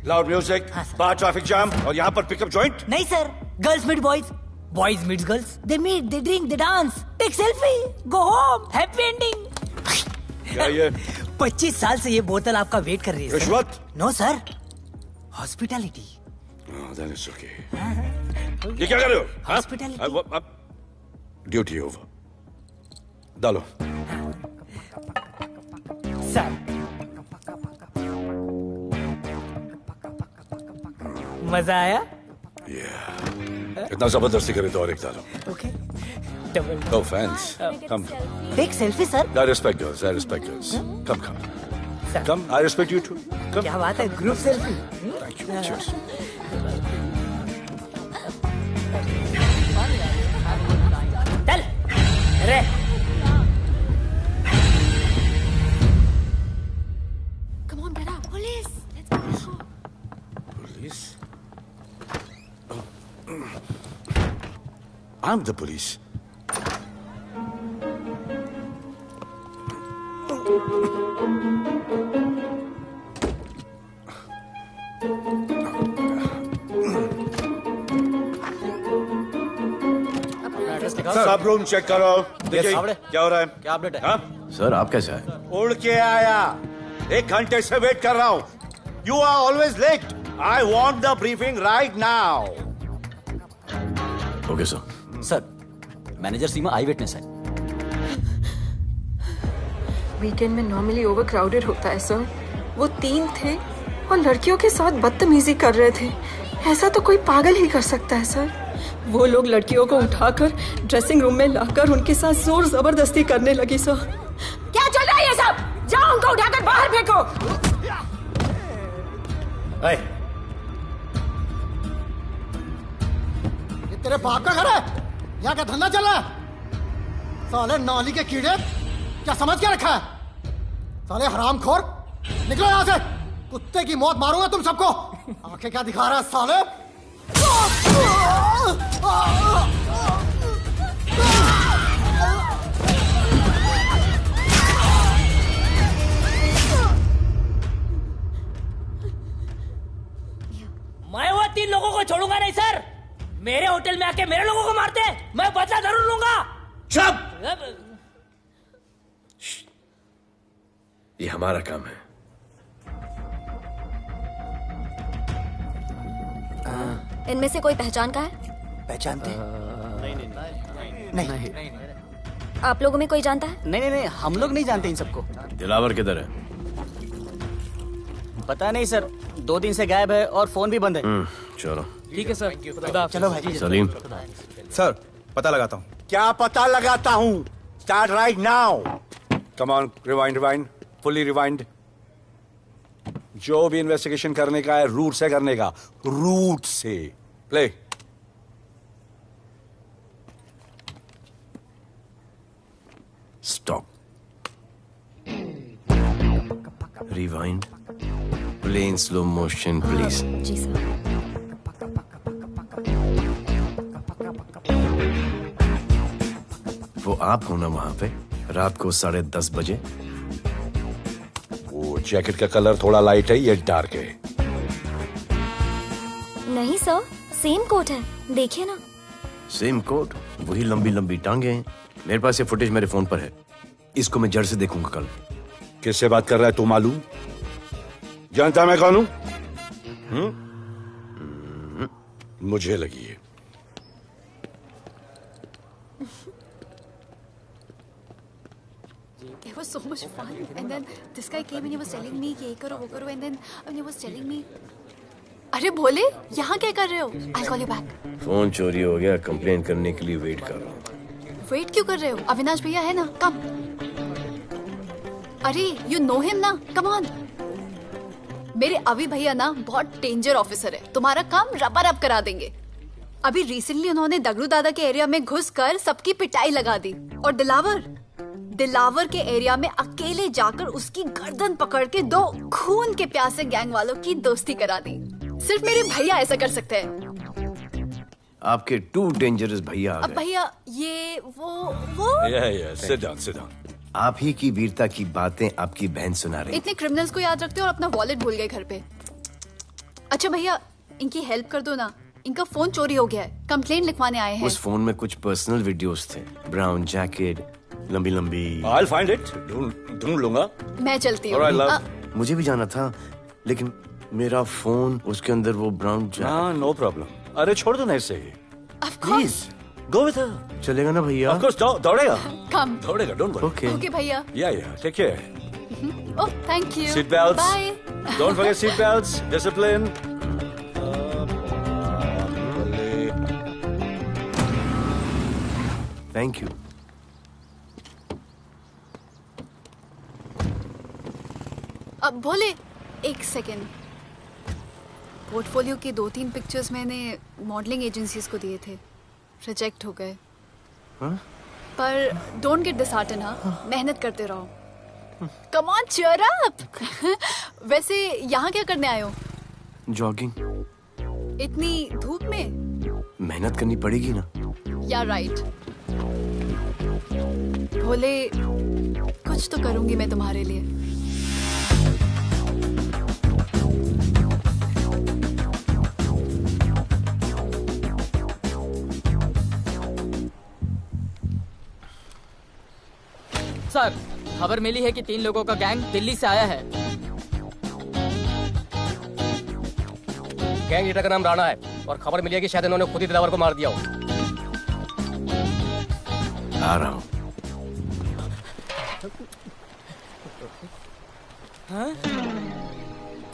लाउड म्यूजिक, बाहर ट्रैफिक जाम और यहाँ पर पिकअप जॉइंट। नहीं sir, girls meet boys, boys meet girls, they meet, they drink, they dance, take selfie, go home, happy ending. क्या ये 25 साल से ये बोतल आपका वेट कर रही है। रिश्वत? No sir, hospitality. ये क्या कर रहे हो? हॉस्पिटैलिटी। ड्यूटी ओवर, डालो। सर मजा आया? इतना जबरदस्ती करे तो और एक डालो। Okay, double. No offense. Come. Take selfie sir. I respect girls. I respect girls. Come. Come. I respect you too. Come. क्या बात है, group selfie. Thank you. Cheers. चल रे। Come on, बेटा, police. Let's go. Police? I'm the police. सब room check करो। देखिए क्या हो रहा है। क्या अपडेट है? हाँ? सर आप कैसे आए? उड़ के आया, 1 घंटे से वेट कर रहा हूँ। You are always late. I want the briefing right now. Okay sir. Sir, manager Seema eyewitness है। वीकेंड में नॉर्मली ओवर क्राउडेड होता है सर। वो 3 थे और लड़कियों के साथ बदतमीजी कर रहे थे। ऐसा तो कोई पागल ही कर सकता है सर। वो लोग लड़कियों को उठाकर ड्रेसिंग रूम में लाकर उनके साथ जोर जबरदस्ती करने लगी सर। क्या चल रहा है ये सब? जाओ उनको उठाकर बाहर फेंको। ये तेरे बाप का घर है? यहाँ क्या धंधा चल रहा है? साले नाली के कीड़े, क्या समझ के रखा है? साले हरामखोर, निकलो यहाँ से। कुत्ते की मौत मारूंगा तुम सबको। आंखें क्या दिखा रहा है साले? मैं वो 3 लोगों को छोड़ूंगा नहीं सर। मेरे होटल में आके मेरे लोगों को मारते हैं, मैं बदला जरूर लूंगा। चुप! ये हमारा काम है। इनमें से कोई पहचान का है? पहचानते हैं? नहीं। आप लोगों में कोई जानता है? नहीं, हम लोग नहीं जानते इन सबको। दिलावर किधर है? पता नहीं सर, 2 दिन से गायब है और फोन भी बंद है। चलो ठीक है सर। चलो भाई। सलीम सर, पता लगाता हूँ। क्या पता लगाता हूँ? Start right now. Come on, rewind, fully rewind. जो भी इन्वेस्टिगेशन करने का है रूट से करने का, रूट से। Play. Stop. Rewind. Play in slow motion please. जी सर। वो आप हो ना वहां पे रात को 10:30 बजे? वो जैकेट का कलर थोड़ा लाइट है, ये डार्क है। नहीं सर, सेम कोट है, देखिए ना। सेम कोट, वही लंबी लंबी टांगे हैं। मेरे पास ये फुटेज मेरे फोन पर है, इसको मैं जड़ से देखूंगा कल। किससे बात कर रहा है तू? मालूम? जानता मैं कौन हूं? मुझे लगी है। It was so much fun, and then this guy came and he was telling me ये करो वो करो, and then he was telling me, अरे भोले यहाँ क्या कर रहे हो? I'll call you back. Phone चोरी हो गया, कंप्लेन करने के लिए वेट कर रहा हूँ। वेट क्यों कर रहे हो? अविनाश भैया है ना, कम। अरे you know him ना, come on. मेरे अभी भैया ना बहुत डेंजर ऑफिसर है, तुम्हारा काम रबर अप करा देंगे। अभी रिसेंटली उन्होंने दगड़ू दादा के एरिया में घुसकर सबकी पिटाई लगा दी, और दिलावर के एरिया में अकेले जाकर उसकी गर्दन पकड़ के 2 खून के प्यासे गैंग वालों की दोस्ती करा दी। सिर्फ मेरे भैया ऐसा कर सकते हैं। आपके 2 डेंजरस भैया आ अब गए। भैया ये वो सिट डाउन। आप ही की वीरता की बातें आपकी बहन सुना रही। इतने क्रिमिनल्स को याद रखते हो और अपना वॉलेट भूल गए घर पे। अच्छा भैया, इनकी हेल्प कर दो ना, इनका फोन चोरी हो गया है, कंप्लेंट लिखवाने आए हैं। उस फोन में कुछ पर्सनल वीडियोस थे, ब्राउन जैकेट, लंबी लंबी। I'll find it. ढूंढ लूंगा। मैं चलती हूँ। मुझे भी जाना था, लेकिन मेरा फोन, उसके अंदर वो ब्राउन जैकेट। No problem. अरे छोड़ दो ना इसे। Please go with her. चलेगा ना भैया? Of course, दौड़ेगा। कम। दौड़ेगा, डोंट वरी। ओके भैया। Yeah, take care. Oh thank you. Seat belts. Bye. Don't forget seat belts. Discipline. Thank you. अब भोले एक सेकेंड, पोर्टफोलियो के 2-3 पिक्चर्स मैंने मॉडलिंग एजेंसीज को दिए थे, रिजेक्ट हो गए। पर डोंट गेट डिसहार्टन, हाँ, मेहनत करते रहो। Come on cheer up. वैसे यहाँ क्या करने आए हो? जॉगिंग। इतनी धूप में? मेहनत करनी पड़ेगी ना। या राइट। भोले कुछ तो करूंगी मैं तुम्हारे लिए। सर, खबर मिली है कि 3 लोगों का गैंग दिल्ली से आया है। गैंग लीडर का नाम राणा है और खबर मिली है कि शायद इन्होंने खुद ही दिलावर को मार दिया हो। आ रहा हूँ।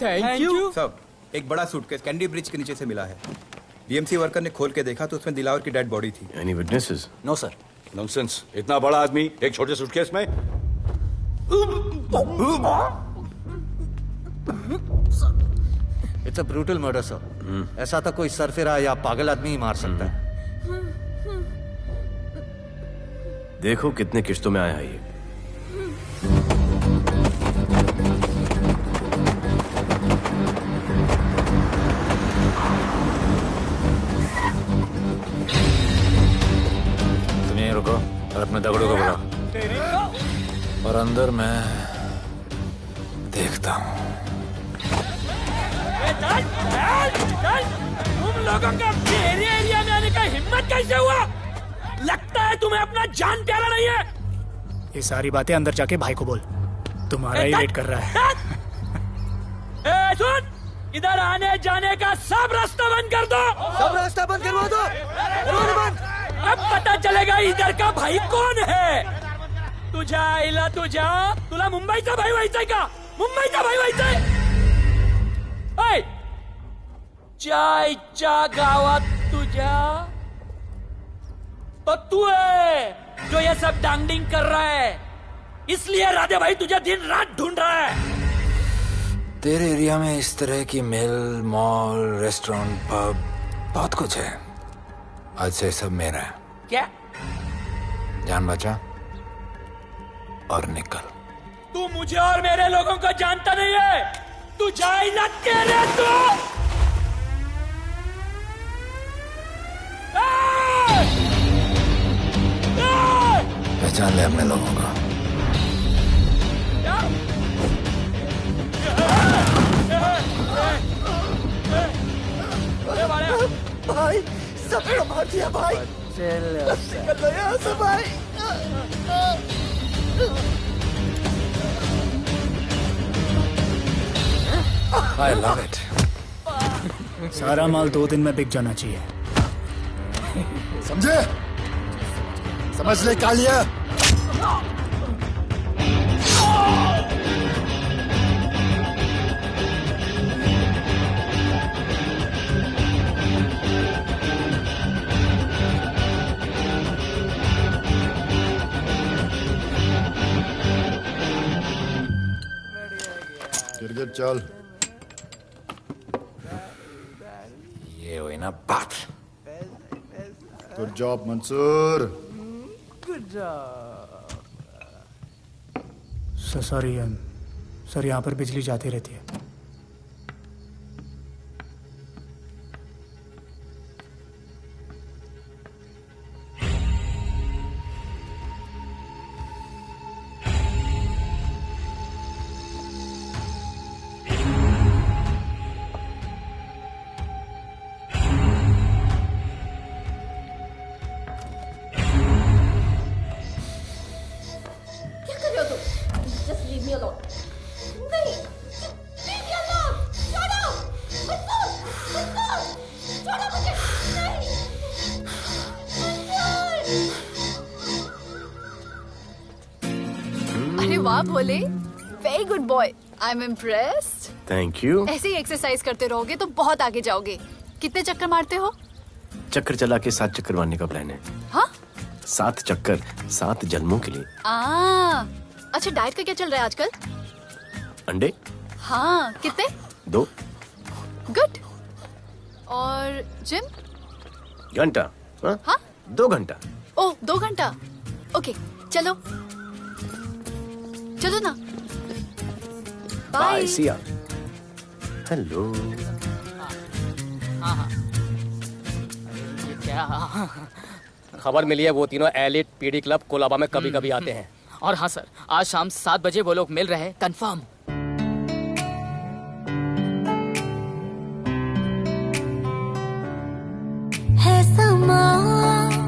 Thank you. सब एक बड़ा सूटकेस कैंडी ब्रिज के नीचे से मिला है। बीएमसी वर्कर ने खोल के देखा तो उसमें दिलावर की डेड बॉडी थी। Any witnesses? No sir. Nonsense. इतना बड़ा आदमी एक छोटे सूटकेस में? It's a brutal murder sir. ऐसा तो कोई सरफिरा या पागल आदमी ही मार सकता है। देखो कितने किश्तों में आया है ये। रुको और अपने दगड़ों को बुलाओ, और अंदर मैं देखता हूँ। तुम लोगों का मेरे एरिया में आने का हिम्मत कैसे हुआ? लगता है तुम्हें अपना जान प्यारा नहीं है। ये सारी बातें अंदर जाके भाई को बोल, तुम्हारा ही वेट कर रहा है। सुन, इधर आने जाने का सब रास्ता बंद कर दो। सब रास्ता बंद करवा दो। अब पता चलेगा इधर का भाई कौन है। तुझा इला तुझा तुला मुंबईचा भाई व्हायचाय का? मुंबईचा भाई व्हायचाय? चायच्या गावात तुझ्या तो तू है जो ये सब डांगडिंग कर रहा है, इसलिए राधे भाई तुझे दिन रात ढूंढ रहा है। तेरे एरिया में इस तरह की मिल, मॉल, रेस्टोरेंट, पब बहुत कुछ है। आज से सब मेरा है। क्या? जान बचा और निकल। तू मुझे और मेरे लोगों को जानता नहीं है। तू जाए ना तेरे तो पहचान ले अपने लोगों को। भाई सबको मार दिया भाई। निकल लो यहाँ से भाई। I love it. सारा माल 2 दिन में बिक जाना चाहिए। समझे? समझ ले कालिया। गिरगिट चल। ये हुई ना बात। Good job Mansoor. Sorry sir, यहाँ पर बिजली जाती रहती है। अरे वाह Bhole, very good boy, I am impressed. Thank you. ऐसे ही एक्सरसाइज करते रहोगे तो बहुत आगे जाओगे। कितने चक्कर मारते हो? चक्कर चला के 7 चक्कर मारने का प्लान है। हाँ? 7 चक्कर 7 जन्मों के लिए। अच्छा, डाइट का क्या चल रहा है आजकल? अंडे? हाँ, कितने? 2 गुड। और जिम? घंटा। हाँ? 2 घंटा। ओह, 2 घंटा। ओके, चलो चलो ना। बाय, सी या। हेलो। क्या खबर मिली है? वो तीनों एलिट पीडी क्लब कोलाबा में कभी कभी आते हैं। और हाँ सर, आज शाम 7 बजे वो लोग मिल रहे हैं, कंफर्म। है समा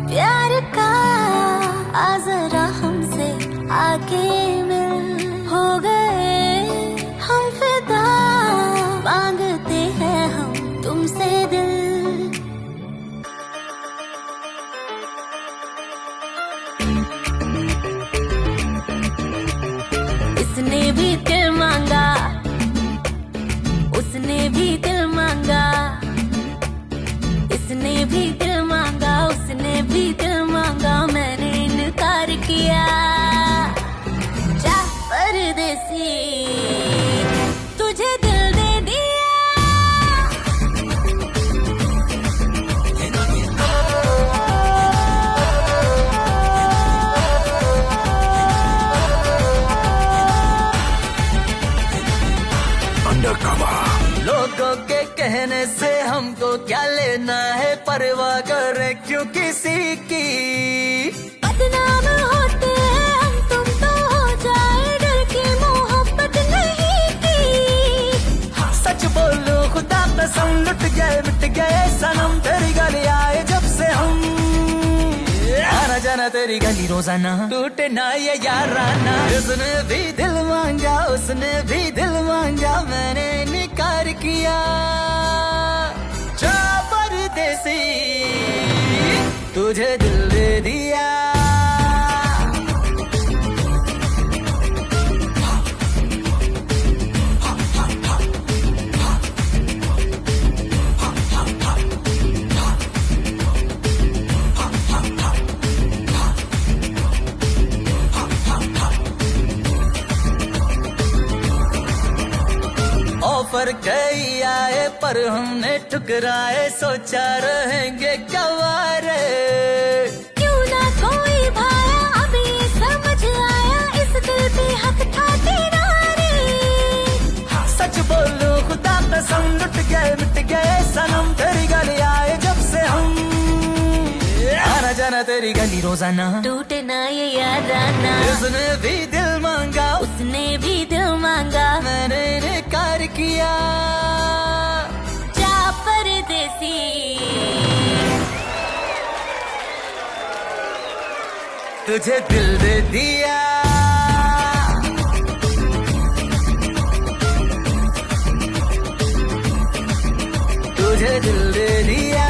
प्यार का, आ जरा हमसे आके मिल। हो गए हम फिदा, मांगते हैं हम तुमसे दिल। इसने भी दिल मांगा, उसने भी दिल मांगा, इसने भी दिल मांगा, उसने भी दिल मांगा, मैंने इनकार किया। जा परदेसी, तुझे दिल दे दिया। लोगों के कहने से हमको क्या लेना है, परवाह करे क्यों किसी की। बदनाम होते हैं हम, तुम तो हो जाए, डर की मोहब्बत नहीं की। हाँ, सच बोलो खुदा कसम, लुट गए मिट गए सनम, तेरी गली आए जब से हम। आना जाना तेरी गली रोजाना, टूटे ना ये याराना। उसने भी दिल मांगा, उसने भी दिल मांगा, मैंने इनकार किया। तुझे दिल दे दिया ऑफर कई आए पर हमने ठुकराए सोचा रहेंगे गवारे क्यों ना कोई भाया अब ये समझ आया इस दिल पे हक था तेरा रे सच बोलूं खुदा कसम लुट गए मिट गए सनम तेरी गली आए जब से हम आना जाना तेरी गली रोजाना टूटे ना ये याराना उसने भी दिल मांगा उसने भी दिल मांगा मैंने इनकार किया जा परदेसी तुझे दिल दे दिया तुझे दिल दे दिया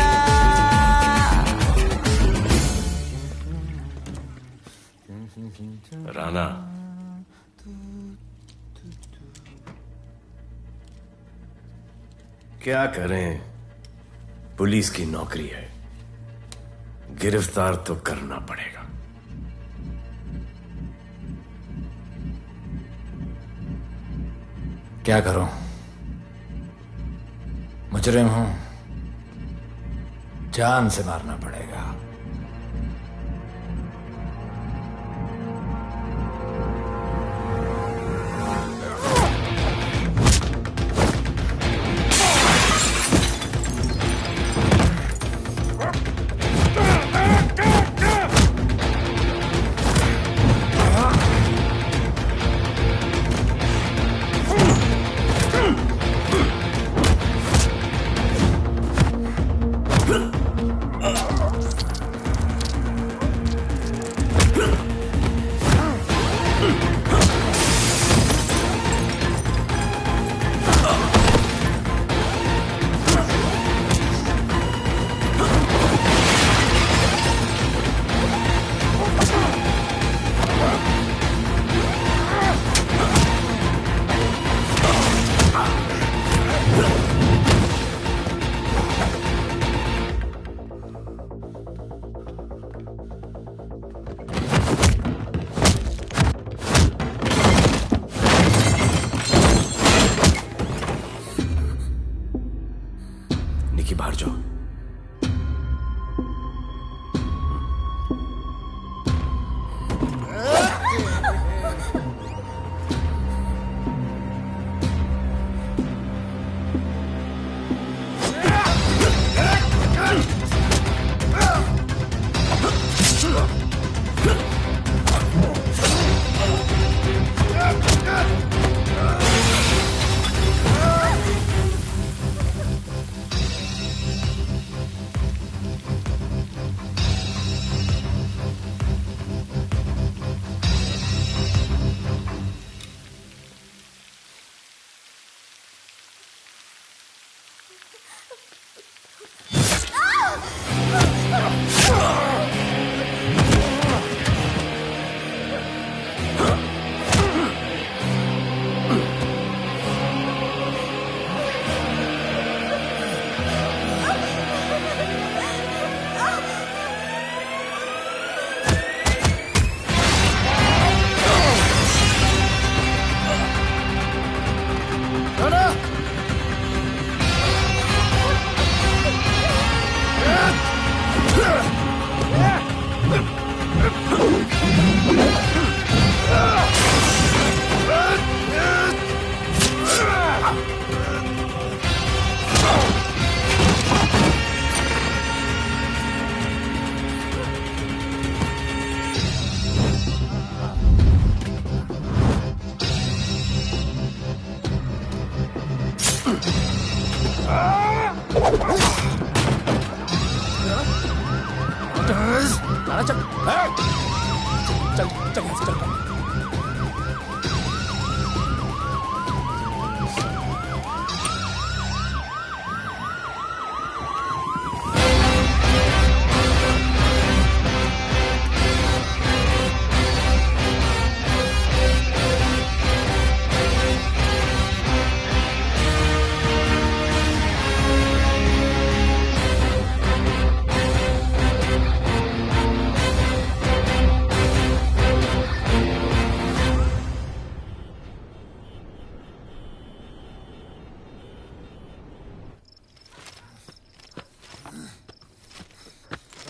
राणा क्या करें पुलिस की नौकरी है गिरफ्तार तो करना पड़ेगा क्या करूं मुजरिम हूं जान से मारना पड़ेगा निकी बाहर जाओ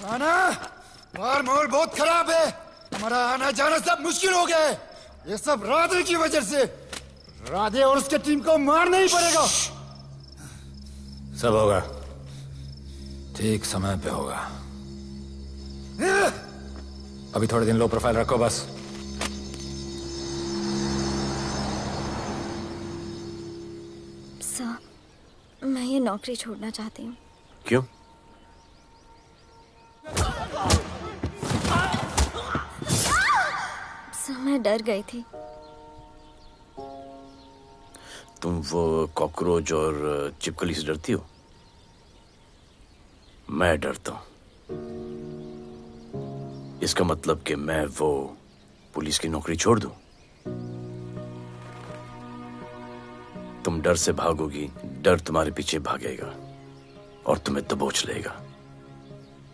आना मार माहौल बहुत खराब है। हमारा आना जाना सब मुश्किल हो गया है। ये सब राधे की वजह से। राधे और उसके टीम को मारना ही पड़ेगा। सब होगा, ठीक समय पे होगा। अभी थोड़े दिन लो प्रोफाइल रखो बस। सर, मैं ये नौकरी छोड़ना चाहती हूँ। क्यों? सर, मैं डर गई थी। तुम वो कॉकरोच और चिपकली से डरती हो? मैं डरता हूं। इसका मतलब कि मैं वो पुलिस की नौकरी छोड़ दूं? तुम डर से भागोगी, डर तुम्हारे पीछे भागेगा और तुम्हें दबोच लेगा।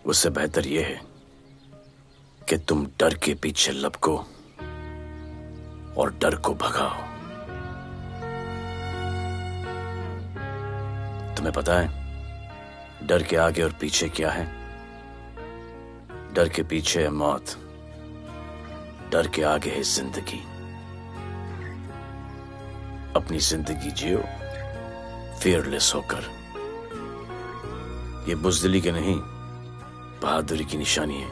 उससे बेहतर यह है कि तुम डर के पीछे लपको और डर को भगाओ। तुम्हें पता है डर के आगे और पीछे क्या है? डर के पीछे है मौत, डर के आगे है जिंदगी। अपनी जिंदगी जियो फियरलेस होकर। ये बुज़दिली के नहीं, बहादुरी की निशानी है।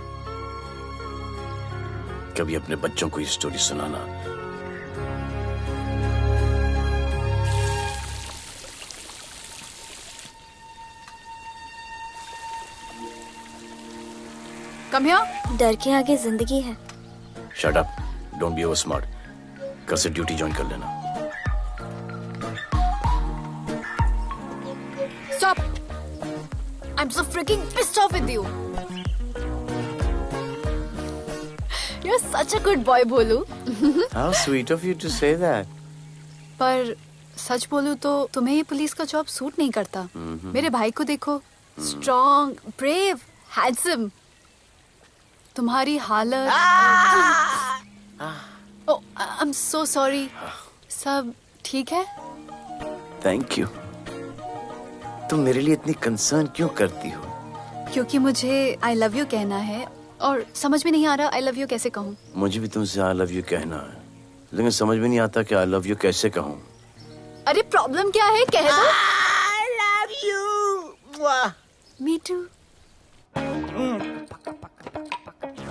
कभी अपने बच्चों को ये स्टोरी सुनाना। Come here. डर के आगे जिंदगी है। Shut up, don't be over smart. कल से ड्यूटी ज्वाइन कर लेना। Stop! I'm so freaking pissed off with you. You're such a good boy, बोलू। How sweet of you to say that. पर सच बोलूं तो तुम्हें ये पुलिस का जॉब सूट नहीं करता। मेरे भाई को देखो, स्ट्रॉन्ग, ब्रेव, हैंडसम। तुम्हारी हालत। ओह, आई एम सो सॉरी। सब ठीक है? Thank you. तुम मेरे लिए इतनी कंसर्न क्यों करती हो? क्योंकि मुझे आई लव यू कहना है और समझ में नहीं आ रहा आई लव यू कैसे कहूँ। मुझे भी तुमसे आई लव यू कहना है, लेकिन समझ में नहीं आता कि आई लव यू कैसे कहूँ। अरे प्रॉब्लम क्या है, कह दो। I love you. Me too.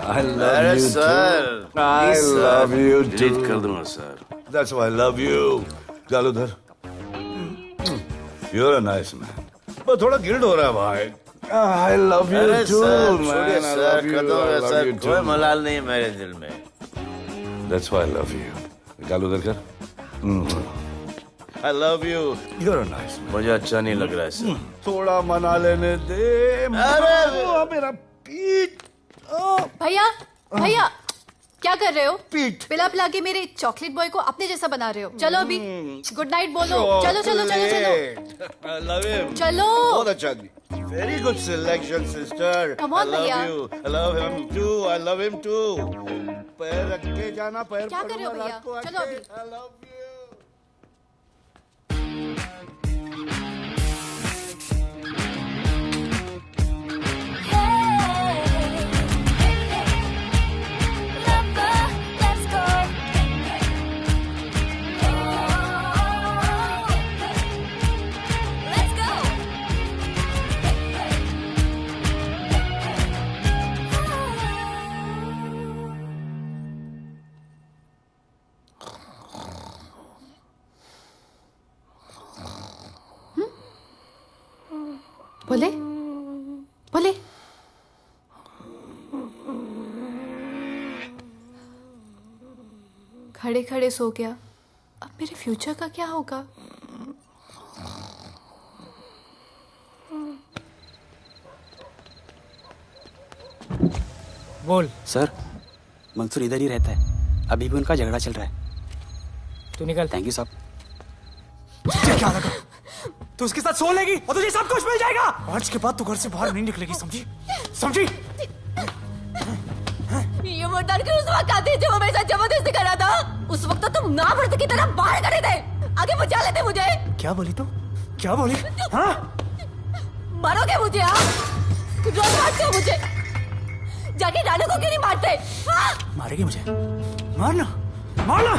I love you sir, too. I love you too. Delete कर दूंगा sir. That's why I love you. चल उधर। You're a nice man. पर थोड़ा गिल्ड हो रहा है भाई। I love you too, man. I love you. I love you too. कोई मलाल नहीं है मेरे दिल में। That's why I love you. निकाल उधर कर। I love you. You're a nice man. मुझे अच्छा नहीं लग रहा है सर। थोड़ा मना लेने दे। मेरा पीठ। भैया, भैया, क्या कर रहे हो? पिला पिला के मेरे चॉकलेट बॉय को अपने जैसा बना रहे हो। चलो अभी गुड नाइट बोलो। चलो चलो चलो चलो। I love him. चलो। बहुत अच्छा आदमी। Very good selection, sister. Come on, I love भैया। you. I love him too. I love him too. पैर रख के जाना, पैर क्या कर रहे हो भैया? चलो अभी। I love you. बोले बोले। खड़े खड़े सो गया। अब मेरे फ्यूचर का क्या होगा? बोल। सर, मंसूर इधर ही रहता है। अभी भी उनका झगड़ा चल रहा है। तू निकल। थैंक यू साहब। क्या लगा? तू उसके साथ सो लेगी और तुझे सब कुछ मिल जाएगा। आज के बाद तू घर से बाहर नहीं निकलेगी, समझी? समझी? ये वो डर के उस वक्त आते जो मेरे साथ जबरदस्ती कर रहा था। उस वक्त तो तुम ना भरते की तरह बाहर करे थे। आगे बचा लेते मुझे। क्या बोली तू? क्या बोली? हाँ? मारोगे मुझे? आप रोज मारते हो मुझे। जाके राणा को क्यों नहीं मारते? हाँ? मारेगी मुझे? मारना, मारना।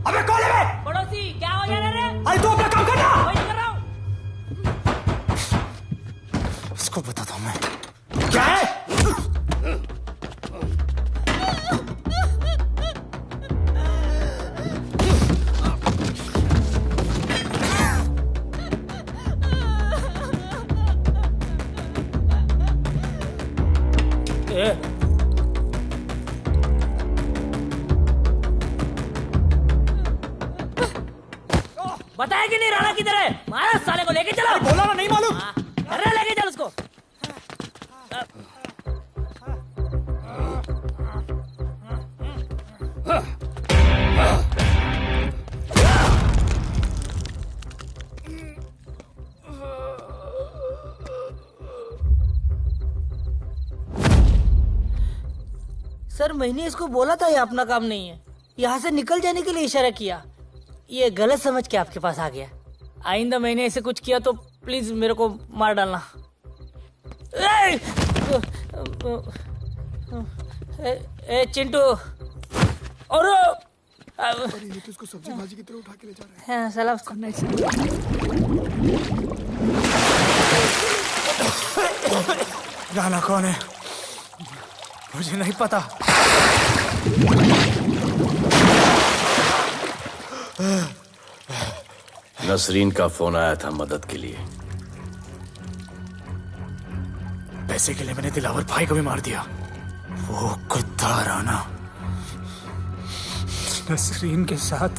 अबे कौन है बे? पड़ोसी क्या हो जा रहा है? अरे तू अपना काम करना। वही कर रहा हूँ। इसको बताता हूँ मैं। क्या है? बताया कि नहीं राणा किधर है? मारा साले को, लेके चलो। बोला ना, नहीं मालूम। अरे लेके चल उसको। सर मैंने इसको बोला था ये अपना काम नहीं है, यहाँ से निकल जाने के लिए इशारा किया, ये गलत समझ के आपके पास आ गया। आइंदा मैंने ऐसे कुछ किया तो प्लीज मेरे को मार डालना। ए चिंटू और ये तो इसको सब्जी भाजी की तरह उठा के ले जा रहा है। हाँ साला उसको राणा कौन है मुझे नहीं पता। नसरीन का फोन आया था मदद के लिए। पैसे के लिए मैंने दिलावर भाई को भी मार दिया। वो कुत्ता राणा नसरीन के साथ,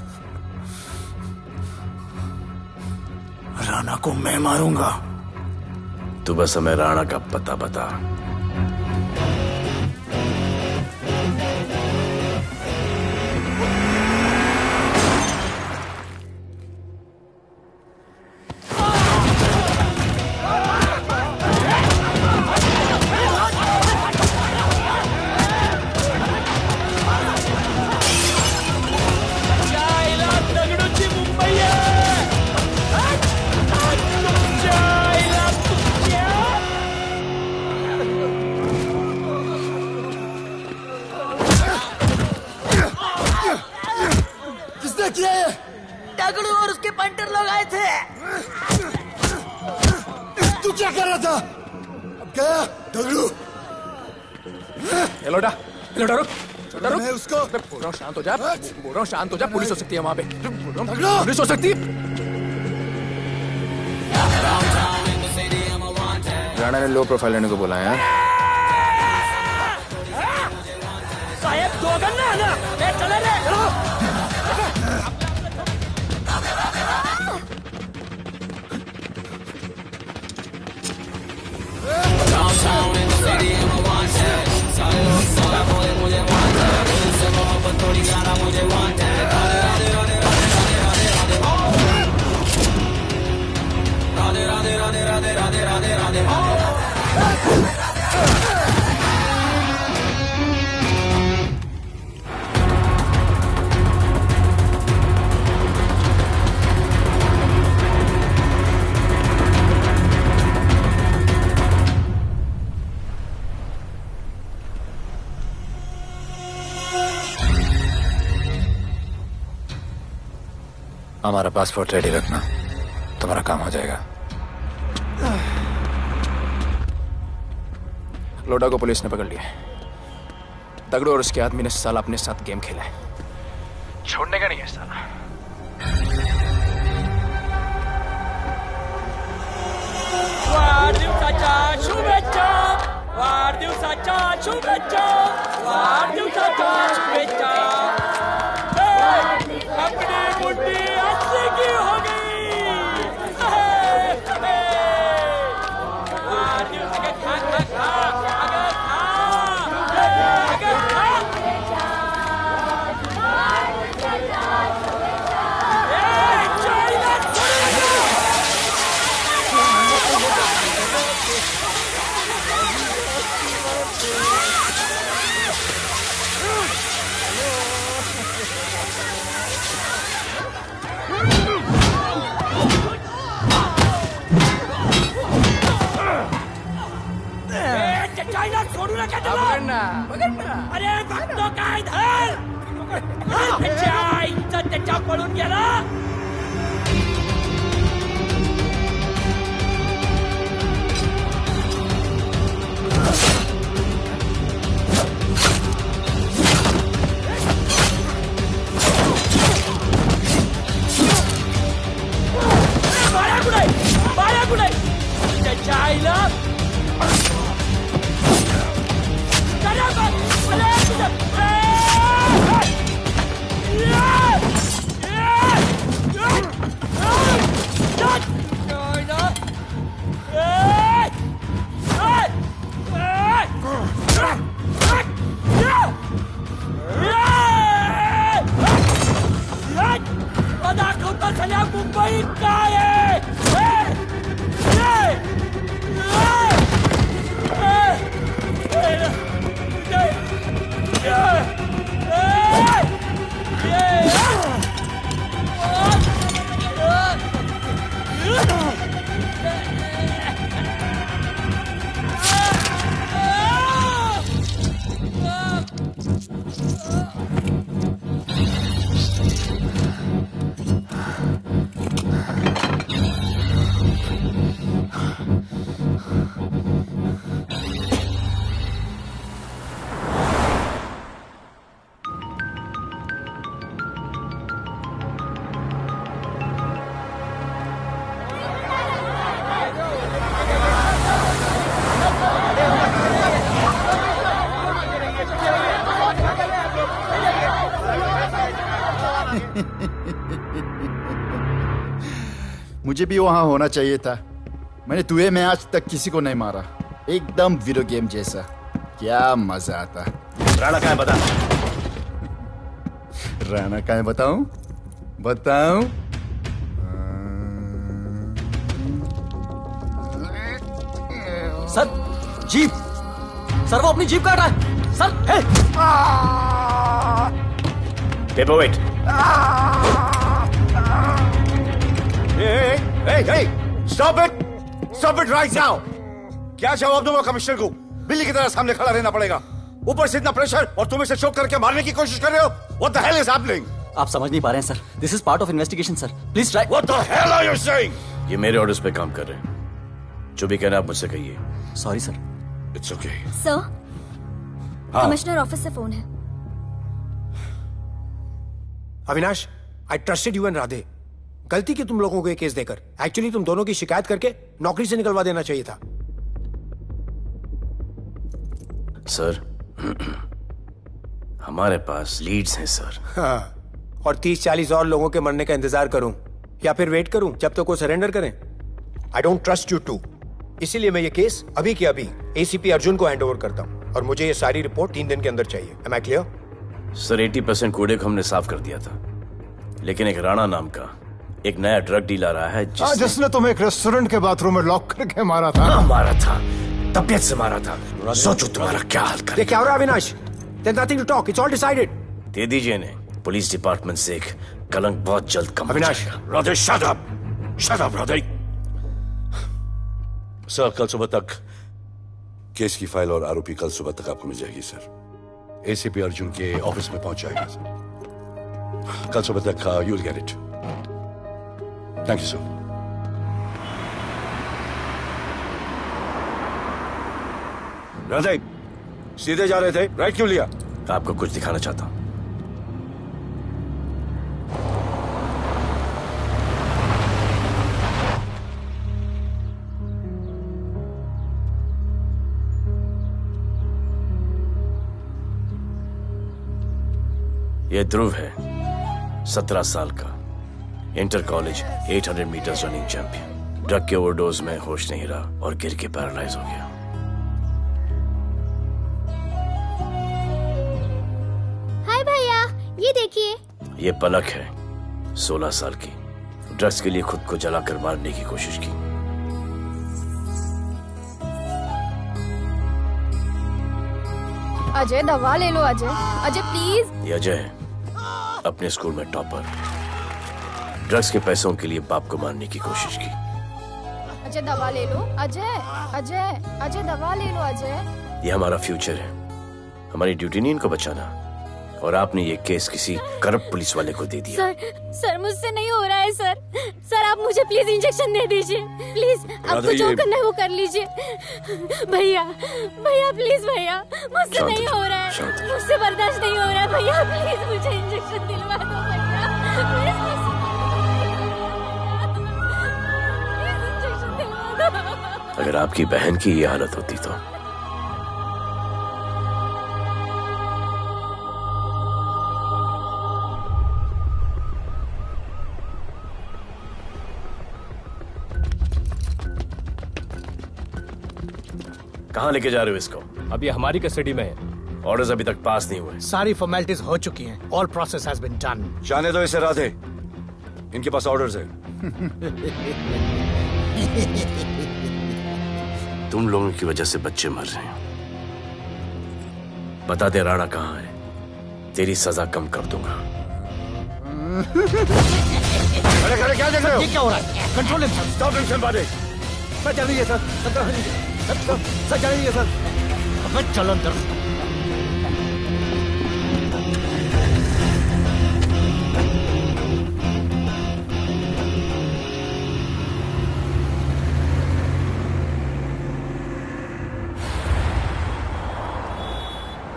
राणा को मैं मारूंगा। तू बस हमें राणा का पता बता। दगड़ू और उसके पंटर लोग आए थे। तू क्या कर रहा था? अब गया दगड़ू। ये लोटा रुक। मैं उसको बोल रहा हूँ शांत हो जा, पुलिस हो सकती है वहाँ पे, पुलिस हो सकती है। राणा ने लो प्रोफाइल लेने को बोला है। साहब दो गन ना चले रे। Downtown in the city, I'm a wanted. सारे लोग साला बोले मुझे wanted. दिल से मोहब्बत थोड़ी ज्यादा मुझे wanted. राधे राधे राधे राधे राधे राधे राधे राधे राधे राधे राधे राधे। हमारा पासपोर्ट रेडी रखना, तुम्हारा काम हो जाएगा। लोडा को पुलिस ने पकड़ लिया। दगड़ू और उसके आदमी ने साला अपने साथ गेम खेला है, छोड़ने का नहीं है साला। वाढदिवसाच्या शुभेच्छा, वाढदिवसाच्या शुभेच्छा, वाढदिवसाच्या शुभेच्छा। अपनी मुट्ठी अच्छी की हो गई। वाढदिवस के खा खा खा अगर अरे बघतो काय धर त्याच्या आईचा त्याच्या पळून गेला बाळा कुठे त्याच्या आईला दाखवता सगळ्या मुंबईत काय मुझे भी वहां होना चाहिए था। मैंने तुझे में आज तक किसी को नहीं मारा। एकदम वीडियो गेम जैसा। क्या मजा आता। राणा कहाँ है बता। राणा कहाँ है बताऊं? बताऊं? सर जीप, सर वो अपनी जीप काट रहा है sir. Hey paperweight. Hey, stop it right now! क्या जवाब दूंगा कमिश्नर को? बिल्ली की तरह सामने खड़ा रहना पड़ेगा। ऊपर से इतना प्रेशर और तुम इसे चोक करके मारने की कोशिश कर रहे हो। What the hell is happening? आप समझ नहीं पा रहे हैं sir. This is part of investigation sir. Please try. What the hell are you saying? ये मेरे ऑर्डर्स पे काम कर रहे हैं। जो भी कहना आप मुझसे कहिए। Sorry sir. It's okay. Sir, commissioner office से फोन है। Avinash, I trusted you and Radhe. गलती की तुम लोगों को ये केस देकर। एक्चुअली तुम दोनों की शिकायत करके नौकरी से निकलवा देना चाहिए था। सर, हमारे पास लीड्स हैं सर। हाँ, और 30-40 और लोगों के मरने का इंतजार करूं या फिर वेट करूं जब तक वो सरेंडर करें? I don't trust you too. इसीलिए मैं ये केस अभी के अभी एसीपी अर्जुन को हैंड ओवर करता हूं और मुझे ये सारी रिपोर्ट 3 दिन के अंदर चाहिए। M I clear? सर 80% कूड़े को हमने साफ कर दिया था, लेकिन एक राणा नाम का एक नया ड्रग डीलर आया है जिसने तुम्हें एक रेस्टोरेंट के बाथरूम में लॉक करके मारा था। हाँ, मारा था, तबीयत से मारा था। सोचो तुम्हारा क्या हाल करेगा। क्या हो रहा है Avinash? There's nothing to talk. It's all decided. दे दीजिए इन्हें। पुलिस डिपार्टमेंट से एक कलंक बहुत जल्द कम हो अविनाश, जाएगा। Radhe, shut up, Radhe. Sir, कल सुबह तक केस की फाइल और आरोपी कल सुबह तक आपको मिल जाएगी सर। एसीपी अर्जुन के ऑफिस में पहुंच जाएगा सर। कल सुबह तक you will get it. Thank you sir. Radhe, सीधे जा रहे थे, राइट क्यों लिया? आपको कुछ दिखाना चाहता हूं। यह ध्रुव है, 17 साल का, inter college 800 metre running champion. Drug के ओवरडोज में होश नहीं रहा और गिर के पैरालाइज हो गया। हाय भैया, ये देखिए। ये पलक है, 16 साल की। ड्रग्स के लिए खुद को जलाकर मारने की कोशिश की। अजय दवा ले लो। अजय प्लीज। ये अजय है, अपने स्कूल में टॉपर। ड्रग्स के पैसों के लिए बाप को मारने की कोशिश की। अजय दवा ले लो। अजय दवा ले लो। अजय ये हमारा फ्यूचर है। हमारी ड्यूटी नहीं इनको बचाना, और आपने ये केस किसी करप्ट पुलिस वाले को दे दिया। सर मुझसे नहीं हो रहा है सर। सर आप मुझे प्लीज इंजेक्शन दे दीजिए प्लीज। आपको जो करना है वो कर लीजिए। भैया भैया प्लीज भैया, मुझसे नहीं हो रहा है, मुझसे बर्दाश्त नहीं हो रहा है भैया, प्लीज मुझे इंजेक्शन दिलवा दो भैया, अगर आपकी बहन की ये हालत होती तो। कहाँ लेके जा रहे हो इसको? अभी हमारी कस्टडी में है। ऑर्डर्स अभी तक पास नहीं हुए। सारी फॉर्मेलिटीज हो चुकी हैं। All process has been done. जाने दो इसे राधे, इनके पास ऑर्डर्स है। तुम लोगों की वजह से बच्चे मर रहे हैं। बता दे राणा कहाँ है, तेरी सजा कम कर दूंगा। अरे क्या देख रहे हो? ये क्या हो रहा है? Control him sir. Stop him somebody. Sir चल रही है सर। सर चल रही है सर। अबे चलो अंदर।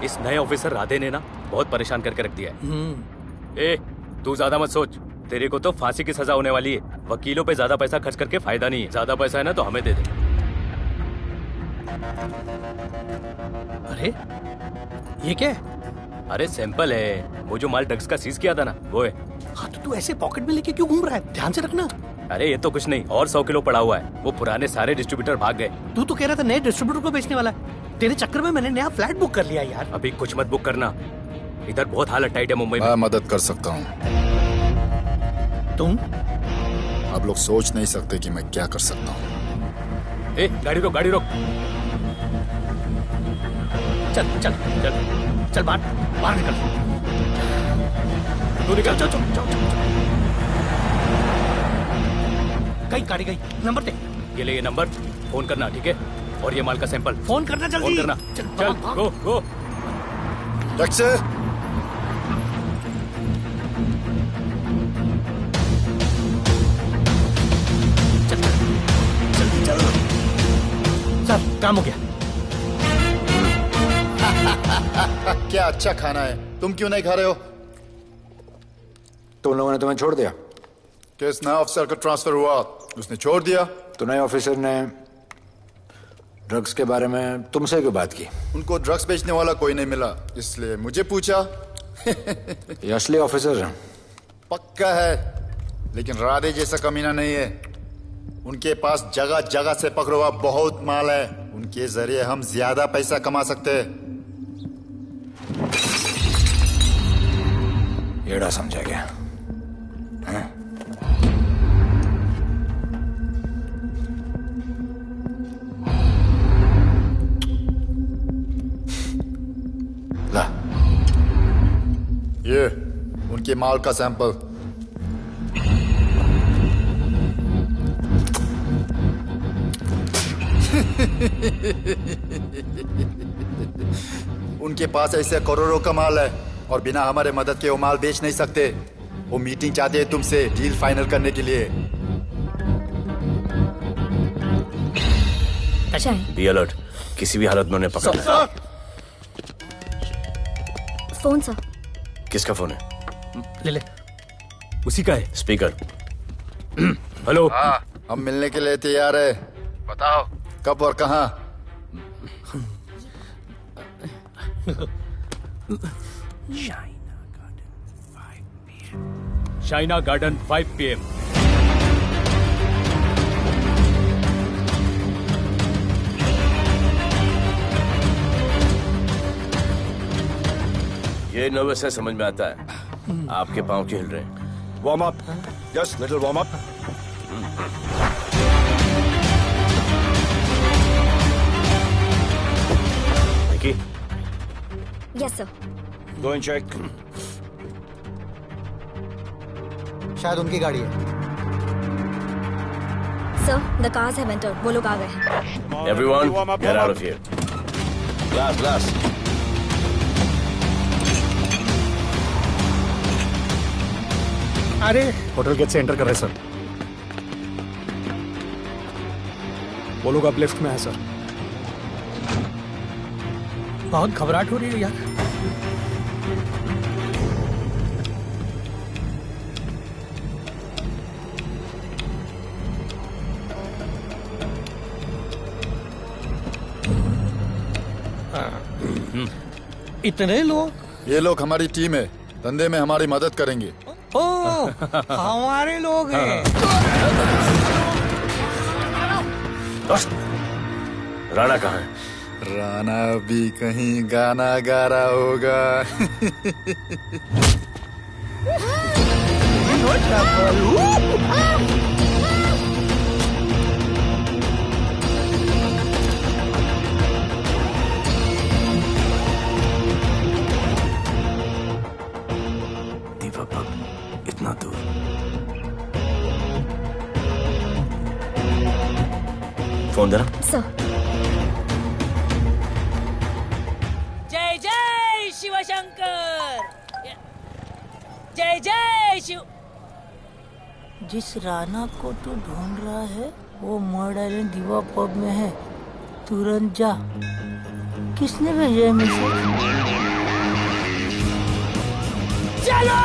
इस नए ऑफिसर राधे ने ना बहुत परेशान करके रख दिया है। ए, तू ज्यादा मत सोच, तेरे को तो फांसी की सजा होने वाली है। वकीलों पे ज्यादा पैसा खर्च करके फायदा नहीं है। ज्यादा पैसा है ना तो हमें दे दे। अरे ये क्या है? अरे सैंपल है, वो जो माल ड्रग्स का सीज किया था ना वो है। हाँ तो तू ऐसे पॉकेट में लेके क्यों घूम रहा है? ध्यान से रखना। अरे ये तो कुछ नहीं, और 100 किलो पड़ा हुआ है। वो पुराने सारे डिस्ट्रीब्यूटर भाग गए। तू तो कह रहा था नए डिस्ट्रीब्यूटर को बेचने वाला है। तेरे चक्कर में मैंने नया फ्लैट बुक कर लिया यार। अभी कुछ मत बुक करना, इधर बहुत हालत टाइट है मुंबई में। मैं मदद कर सकता हूँ। तुम? आप लोग सोच नहीं सकते कि मैं क्या कर सकता हूँ। ए, गाड़ी रोक, गाड़ी रोक। चल चल चल चल बाहर निकल। तू निकल। चल चल चल कहीं गाड़ी गई। नंबर दे। ये ले, ये नंबर, फोन करना ठीक है। और ये माल का सैंपल फोन करना जल्दी। फोन करना। चल गो गो। टैक्सी। चल सर काम हो गया। क्या अच्छा खाना है, तुम क्यों नहीं खा रहे हो? तुम लोगों ने तुम्हें छोड़ दिया? किस नए ऑफिसर का ट्रांसफर हुआ उसने छोड़ दिया? तो नए ऑफिसर ने ड्रग्स के बारे में तुमसे क्यों बात की? उनको ड्रग्स बेचने वाला कोई नहीं मिला, इसलिए मुझे पूछा। ये असली ऑफिसर है? पक्का है, लेकिन राधे जैसा कमीना नहीं है। उनके पास जगह जगह से पकड़ा हुआ बहुत माल है, उनके जरिए हम ज्यादा पैसा कमा सकते हैं। येड़ा समझा गया है? ला ये उनके माल का सैंपल। उनके पास ऐसे करोड़ों का माल है और बिना हमारे मदद के वो माल बेच नहीं सकते। वो मीटिंग चाहते हैं तुमसे डील फाइनल करने के लिए। बी अलर्ट, किसी भी हालत में उन्हें पकड़ना है। Phone sir. किसका फोन है? ले ले। उसी का है। स्पीकर। हेलो। हाँ, हम मिलने के लिए तैयार है। बताओ कब और कहाँ? Shaina garden 5 PM। ये नर्वस है, समझ में आता है। आपके पांव क्यों हिल रहे हैं? Warm up, just little warm up. Vicky. Yes sir. Go and check. शायद उनकी गाड़ी है। Sir the cars have entered, वो लोग आ गए हैं। Everyone, get out of here. Glass, glass. अरे होटल गेट से एंटर कर रहे सर। वो लोग अब लिफ्ट में है सर। बहुत घबराहट हो रही है यार। इतने लोग? ये लोग हमारी टीम है, धंधे में हमारी मदद करेंगे। ओह, हमारे लोग हैं। राणा कहाँ है? राणा भी कहीं गाना गा रहा होगा। दीवा पब इतना दूर। फोन देना। सर। जय जय शिवशंकर, जय जय शिव। जिस राणा को तू ढूंढ रहा है वो मर्ड आइलैंड दीवा पब में है, तुरंत जा। किसने भेजा है मैसेज? चलो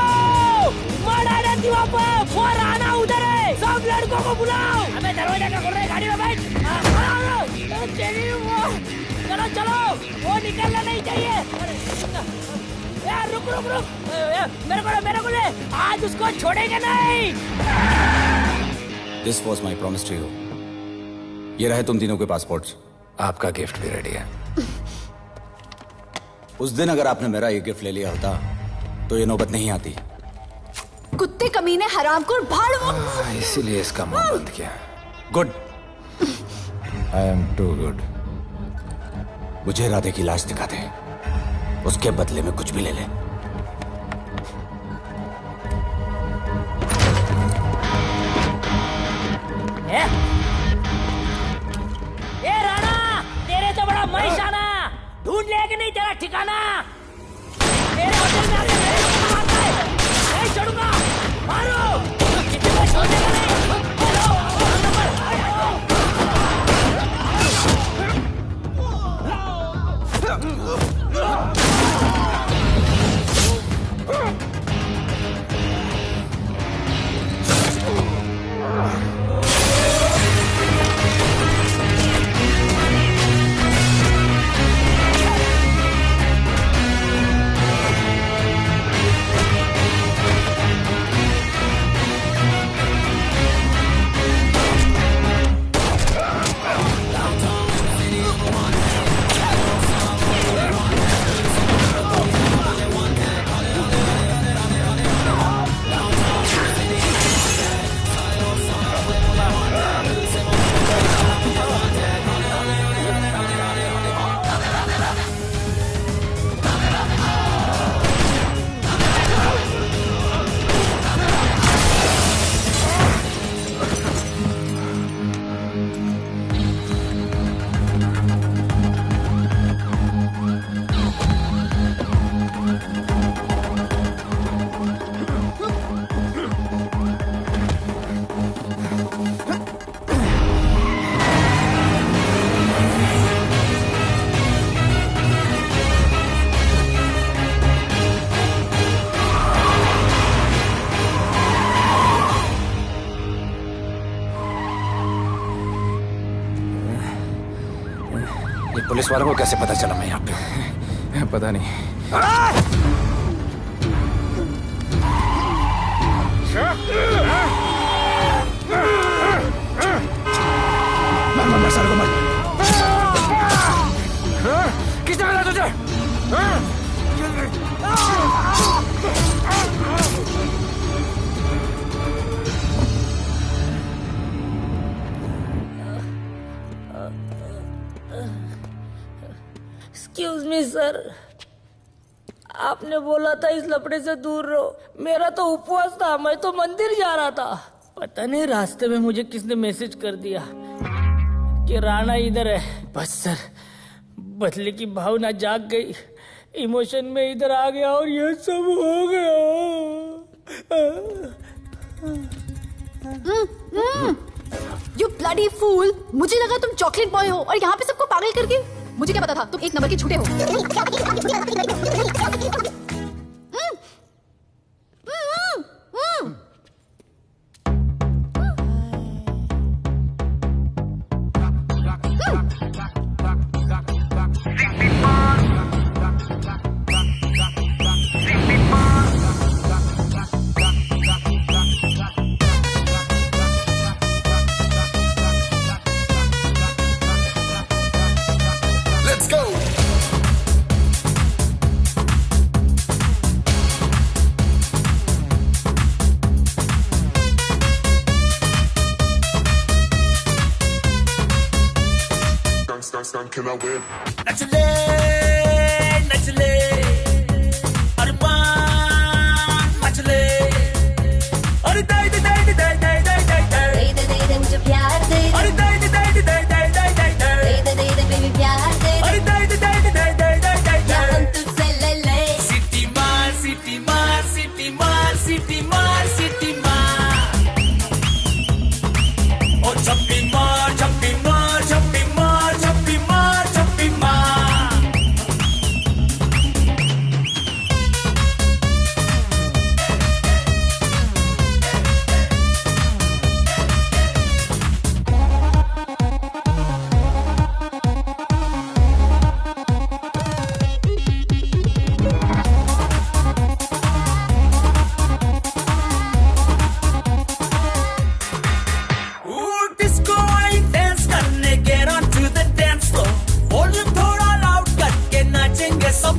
मर्ड आइलैंड दीवा पब, वो राणा उधर है, सब लड़कों को बुलाओ। अबे दरवाजा क्या खोल रहे, गाड़ी में बैठ। चलो चलो, वो निकलना नहीं चाहिए। यार रुक रुक रुक, मेरे को ले, आज उसको छोड़ेंगे नहीं। This was my promise to you. ये रहे तुम तीनों के पासपोर्ट्स। आपका गिफ्ट भी रेडी है। उस दिन अगर आपने मेरा ये गिफ्ट ले लिया होता तो ये नौबत नहीं आती। कुत्ते कमीने हरामखोर भाड़। इसीलिए इसका मुंह बंद किया। Good. I am too good. मुझे राधे की लाश दिखा दे, उसके बदले में कुछ भी ले ले। ए राणा, तेरे तो बड़ा मैशाना, ढूंढ लिया कि नहीं तेरा ठिकाना? तेरे होटल में आके मेरे को मारता है, नहीं छोड़ूंगा, मारो, किसी को छोड़ने का नहीं। पुलिस वालों को कैसे पता चला मैं यहाँ पे? पता नहीं। मर साले को मर। किसने मारा तुझे? एक्सक्यूज मी सर, आपने बोला था इस लफड़े से दूर रहो। मेरा तो उपवास था, मैं तो मंदिर जा रहा था। पता नहीं रास्ते में मुझे किसने मैसेज कर दिया कि राणा इधर है। बस सर, बदले की भावना जाग गई, इमोशन में इधर आ गया और ये सब हो गया। You bloody fool! मुझे लगा तुम चॉकलेट बॉय हो और यहाँ पे सबको पागल करके। मुझे क्या पता था तुम एक नंबर के झूठे हो। Can I win? नचले नचले अरमान मचले अरे दाई दे दाई दे दाई दाई दाई दाई दाई दे दे मुझे प्यार दे अरे दाई दे दाई दे दाई दाई दाई दाई दाई दे बेबी प्यार दे अरे दाई दे दाई दे दाई दाई दाई दाई या हम तुझसे ले ले सिटी मार सिटी मार सिटी मार सिटी मार सिटी मार ओ छप्पी मार छप्पी मार छप्पी मार छप्पी मार छप्पी मार डिस्को आई डांस करने get on to the dance floor volume थोड़ा लाउड करके नाचेंगे सब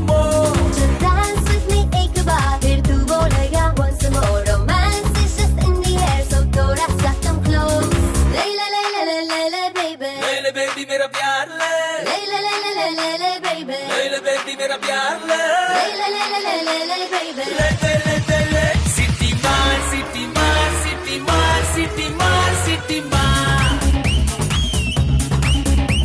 Dance with me एक बार फिर तू बोलेगा once more romance is just in the air so थोड़ा सा come close ले ले ले ले ले ले ले baby ले बेबी मेरा प्यार ले ले ले ले ले ले ले ले baby ले बेबी मेरा प्यार ले ले ले ले ले ले ले baby ले सिटी मार सिटी मार सिटी मार सिटी मार सिटी मार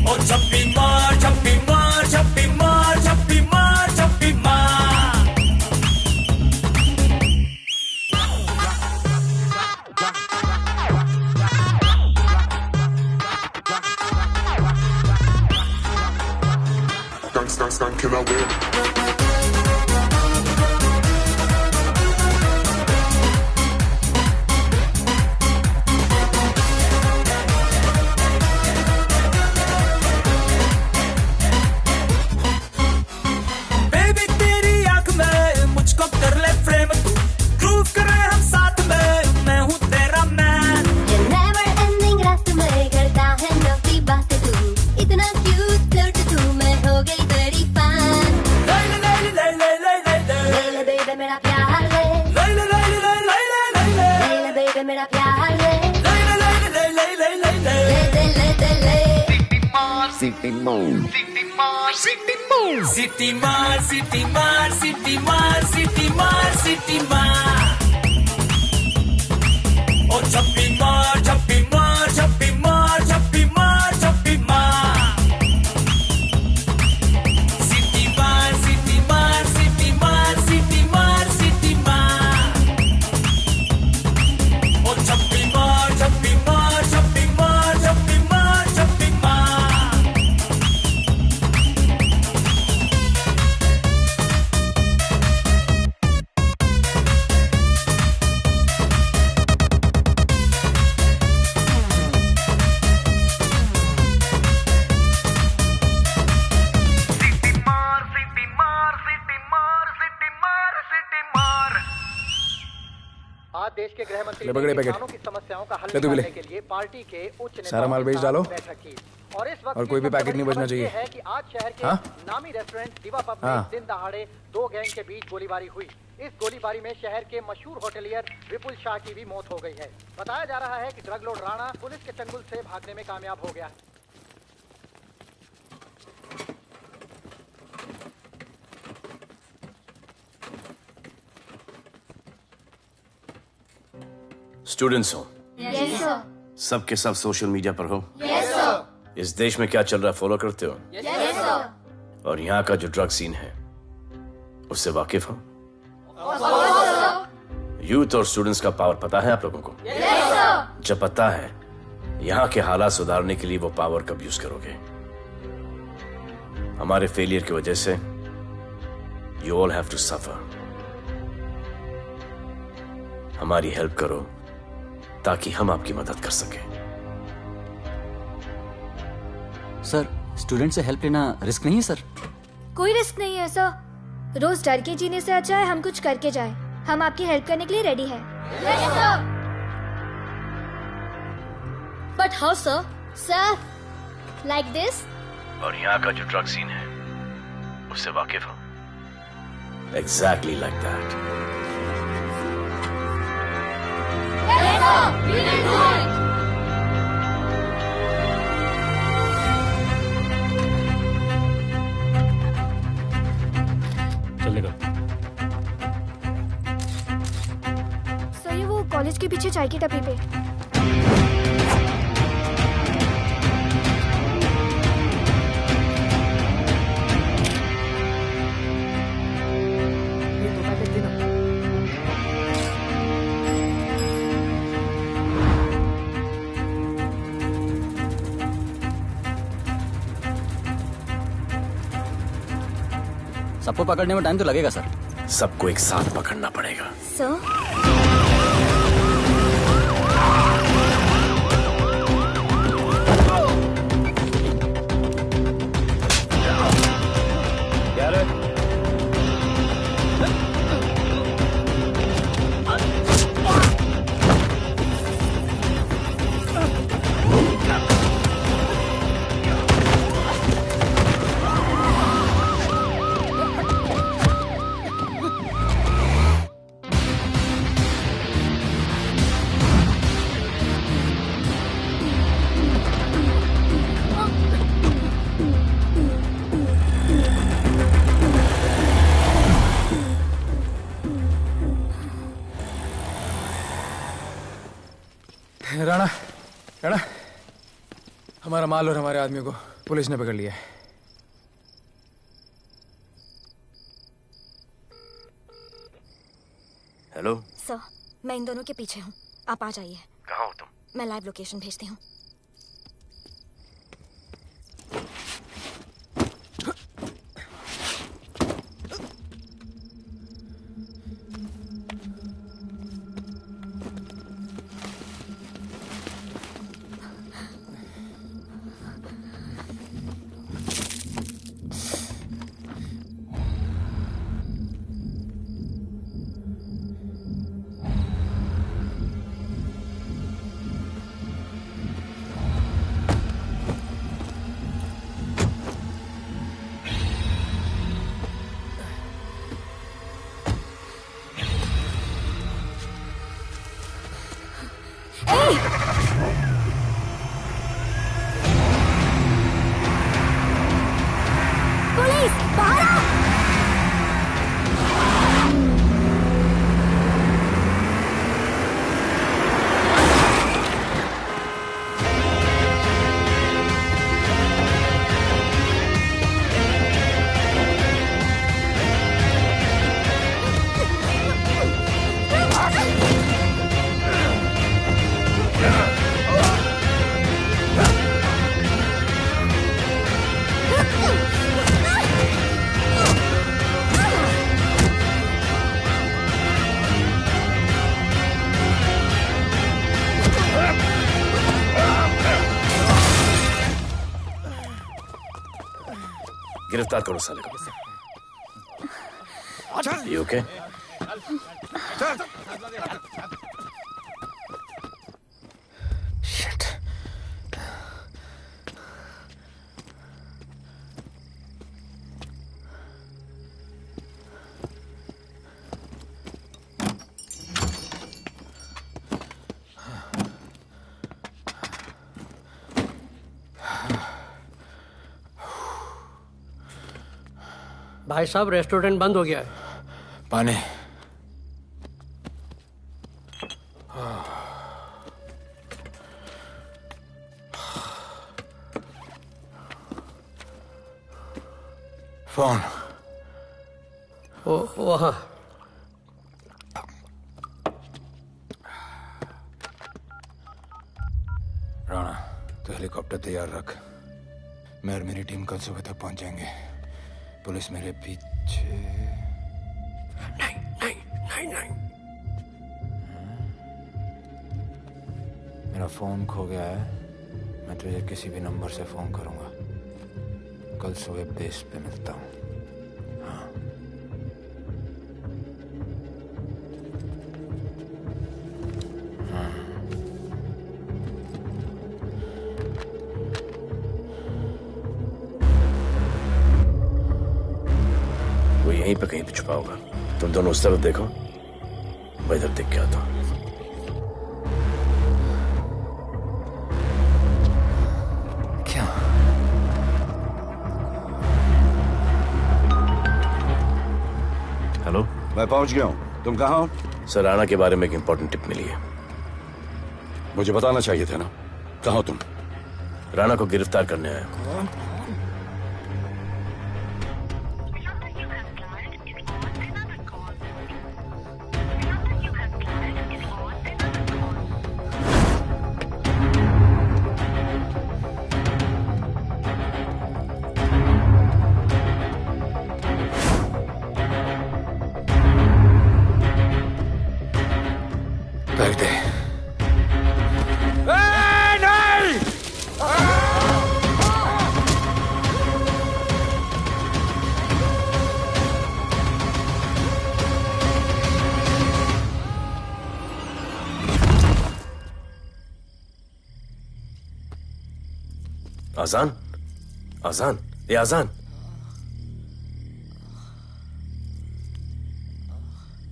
ओ छप्पी मार छप्पी मार छप्पी मार छप्पी मार छप्पी मार Can I win? बेबी तेरी आंख में मुझको कर ले फ्रेम तू प्रूव करे हम साथ में मैं हूँ तेरा मैन ये never ending रात में करता है नौकी बात तू इतना cute flirt तू मैं हो गई तेरी fan ले ले ले ले ले ले ले ले ले ले baby मेरा प्यार ले ले ले ले ले ले ले ले ले ले baby मेरा प्यार ले ले ले ले ले ले ले ले ले दे ले सिटी मार सिटी मार सिटी मार सिटी मार सिटी मार सिटी मार सिटी मार ओ छप्पी मार छप्पी मार छप्पी मार छप्पी मार छप्पी मार सिटी मार सिटी मार सिटी मार सिटी मार सिटी मार ओ छप्पी मार छप्पी मार छप्पी मार छप्पी मार छप्पी मार आज देश के गृह मंत्री ले पकड़े ने पैकेट। किसानों की समस्याओं का हल ले तू भी ले। निकालने के लिए पार्टी के उच्च नेताओं सारा माल के बेच साथ डालो। बैठक की। और इस वक्त और कोई भी सबसे पैकेट बड़ी नहीं बचना खबर चाहिए। ये है कि आज शहर के हाँ? नामी रेस्टोरेंट दिवा पब में हाँ। दिन दहाड़े दो गैंग के बीच गोलीबारी हुई। इस गोलीबारी में शहर के मशहूर होटलियर विपुल शाह की भी मौत हो गई है। बताया जा रहा है कि ड्रग लॉर्ड राणा पुलिस के चंगुल से भागने में कामयाब हो गया है। स्टूडेंट्स हो यस सर सबके सब सोशल मीडिया पर हो यस सर इस देश में क्या चल रहा है फॉलो करते हो यस सर और यहाँ का जो ड्रग सीन है उससे वाकिफ हो यूथ और स्टूडेंट्स का पावर पता है आप लोगों को? जब पता है, यहाँ के हालात सुधारने के लिए वो पावर कब यूज करोगे? हमारे फेलियर की वजह से you all have to suffer. हमारी हेल्प करो ताकि हम आपकी मदद कर सकें। सर, स्टूडेंट से हेल्प लेना रिस्क नहीं है सर? कोई रिस्क नहीं है सर। रोज डर के जीने से अच्छा है हम कुछ करके जाए। हम आपकी हेल्प करने के लिए रेडी है। But how sir? Sir, like this? और यहाँ का जो ड्रग सीन है उससे वाकिफ हो? Exactly like that. चलेगा। सर, ये वो कॉलेज के पीछे चाय की टपरी पे। सबको पकड़ने में टाइम तो लगेगा सर। सबको एक साथ पकड़ना पड़ेगा। सर, राणा, राणा, हमारा माल और हमारे आदमियों को पुलिस ने पकड़ लिया है। हेलो सर, मैं इन दोनों के पीछे हूँ, आप आ जाइए। कहाँ हो तुम? मैं लाइव लोकेशन भेजती हूँ। पुलिस बाहर आओ! गिरफ्तार करो साले को। You okay? Shit. भाई साहब, रेस्टोरेंट बंद हो गया है। पानी। फोन। वहाँ। हेलीकॉप्टर तैयार रख। मैं और मेरी टीम कल सुबह तक पहुंच जाएंगे। पुलिस मेरे पीछे नहीं। मेरा फोन खो गया है। मैं तुझे किसी भी नंबर से फोन करूंगा। कल सुबह बेस पे मिलता हूँ। हाँ। वो यहीं पे कहीं पे छुपा होगा। तुम दोनों उस तरफ देखो, मैं इधर देख के आता हूँ। क्या? हेलो, मैं पहुंच गया हूँ। तुम कहाँ हो? सर, राणा के बारे में एक इंपॉर्टेंट टिप मिली है। मुझे बताना चाहिए था ना। कहाँ हो तुम? राणा को गिरफ्तार करने आया हूँ। बैग दे। आजान, आजान, ये आजान।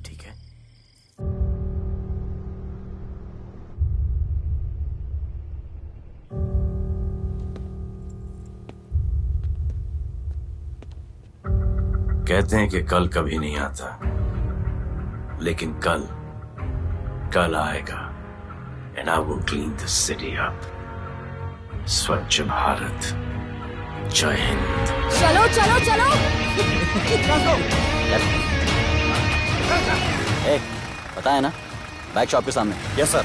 ठीक है। कहते हैं कि कल कभी नहीं आता, लेकिन कल आएगा। And I will clean the city up. स्वच्छ भारत। जय हिंद। चलो चलो चलो। पता है ना, बैग शॉप के सामने। Yes sir.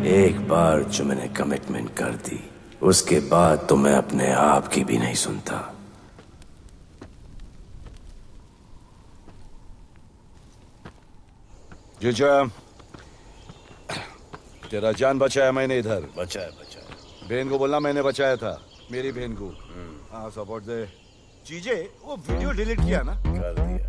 एक बार जो मैंने कमिटमेंट कर दी उसके बाद तो मैं अपने आप की भी नहीं सुनता। जीजा, तेरा जान बचाया मैंने इधर। बचाया। बहन को बोलना मैंने बचाया था, मेरी बहन को। हाँ सपोर्ट दे। चीजे वो वीडियो डिलीट किया ना? कर दिया।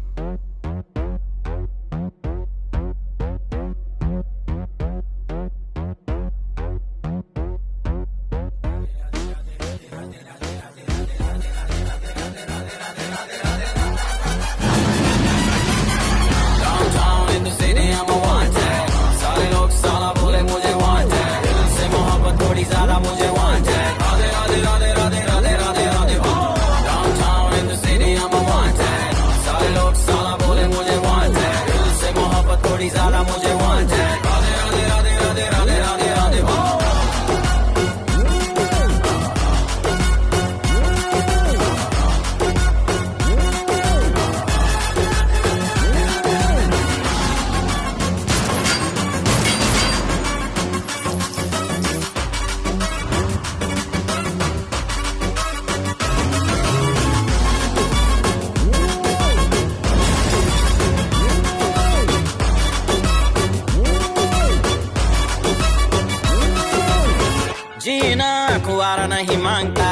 कुआरा नहीं मांगता,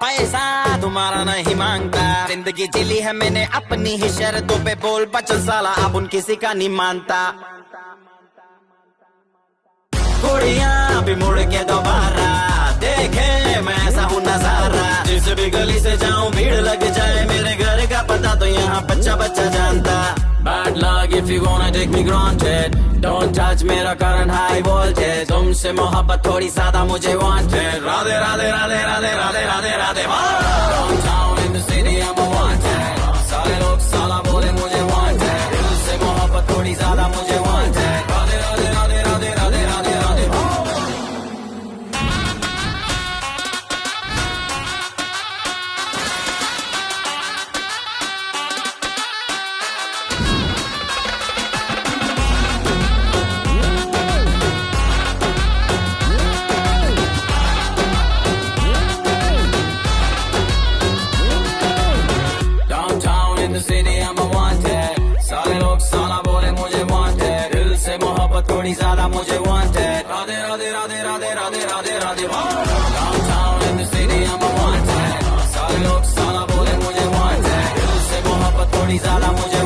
पैसा तुम्हारा नहीं मांगता। जिंदगी जिली है मैंने अपनी ही शर्तों पे, बोल बचन साला अब उन किसी का नहीं मानता। कुड़ियां भी मुड़ के दोबारा देखे मैं ऐसा हूँ नजारा। जिस भी गली से जाऊं भीड़ लग जाए, मेरे घर का पता तो यहाँ बच्चा बच्चा जानता। Bad luck if you gonna take me granted, don't touch मेरा current high voltage। तुमसे मोहब्बत थोड़ी ज्यादा मुझे wanted। Radhe Radhe Radhe Radhe Radhe Radhe Radhe. Downtown in the city I'm a wanted, सारे लोग साला बोले मुझे wanted। दिल से मोहब्बत थोड़ी ज्यादा मुझे wanted। Radhe Radhe Radhe Radhe Radhe Radhe Radhe. City, I'm a wanted. थोड़ी ज्यादा मुझे wanted Radhe Radhe Radhe Radhe Radhe Radhe Radhe downtown in the city I'm a wanted सारे लोग साला बोले मुझे वांटेड दिल से मोहब्बत थोड़ी ज्यादा मुझे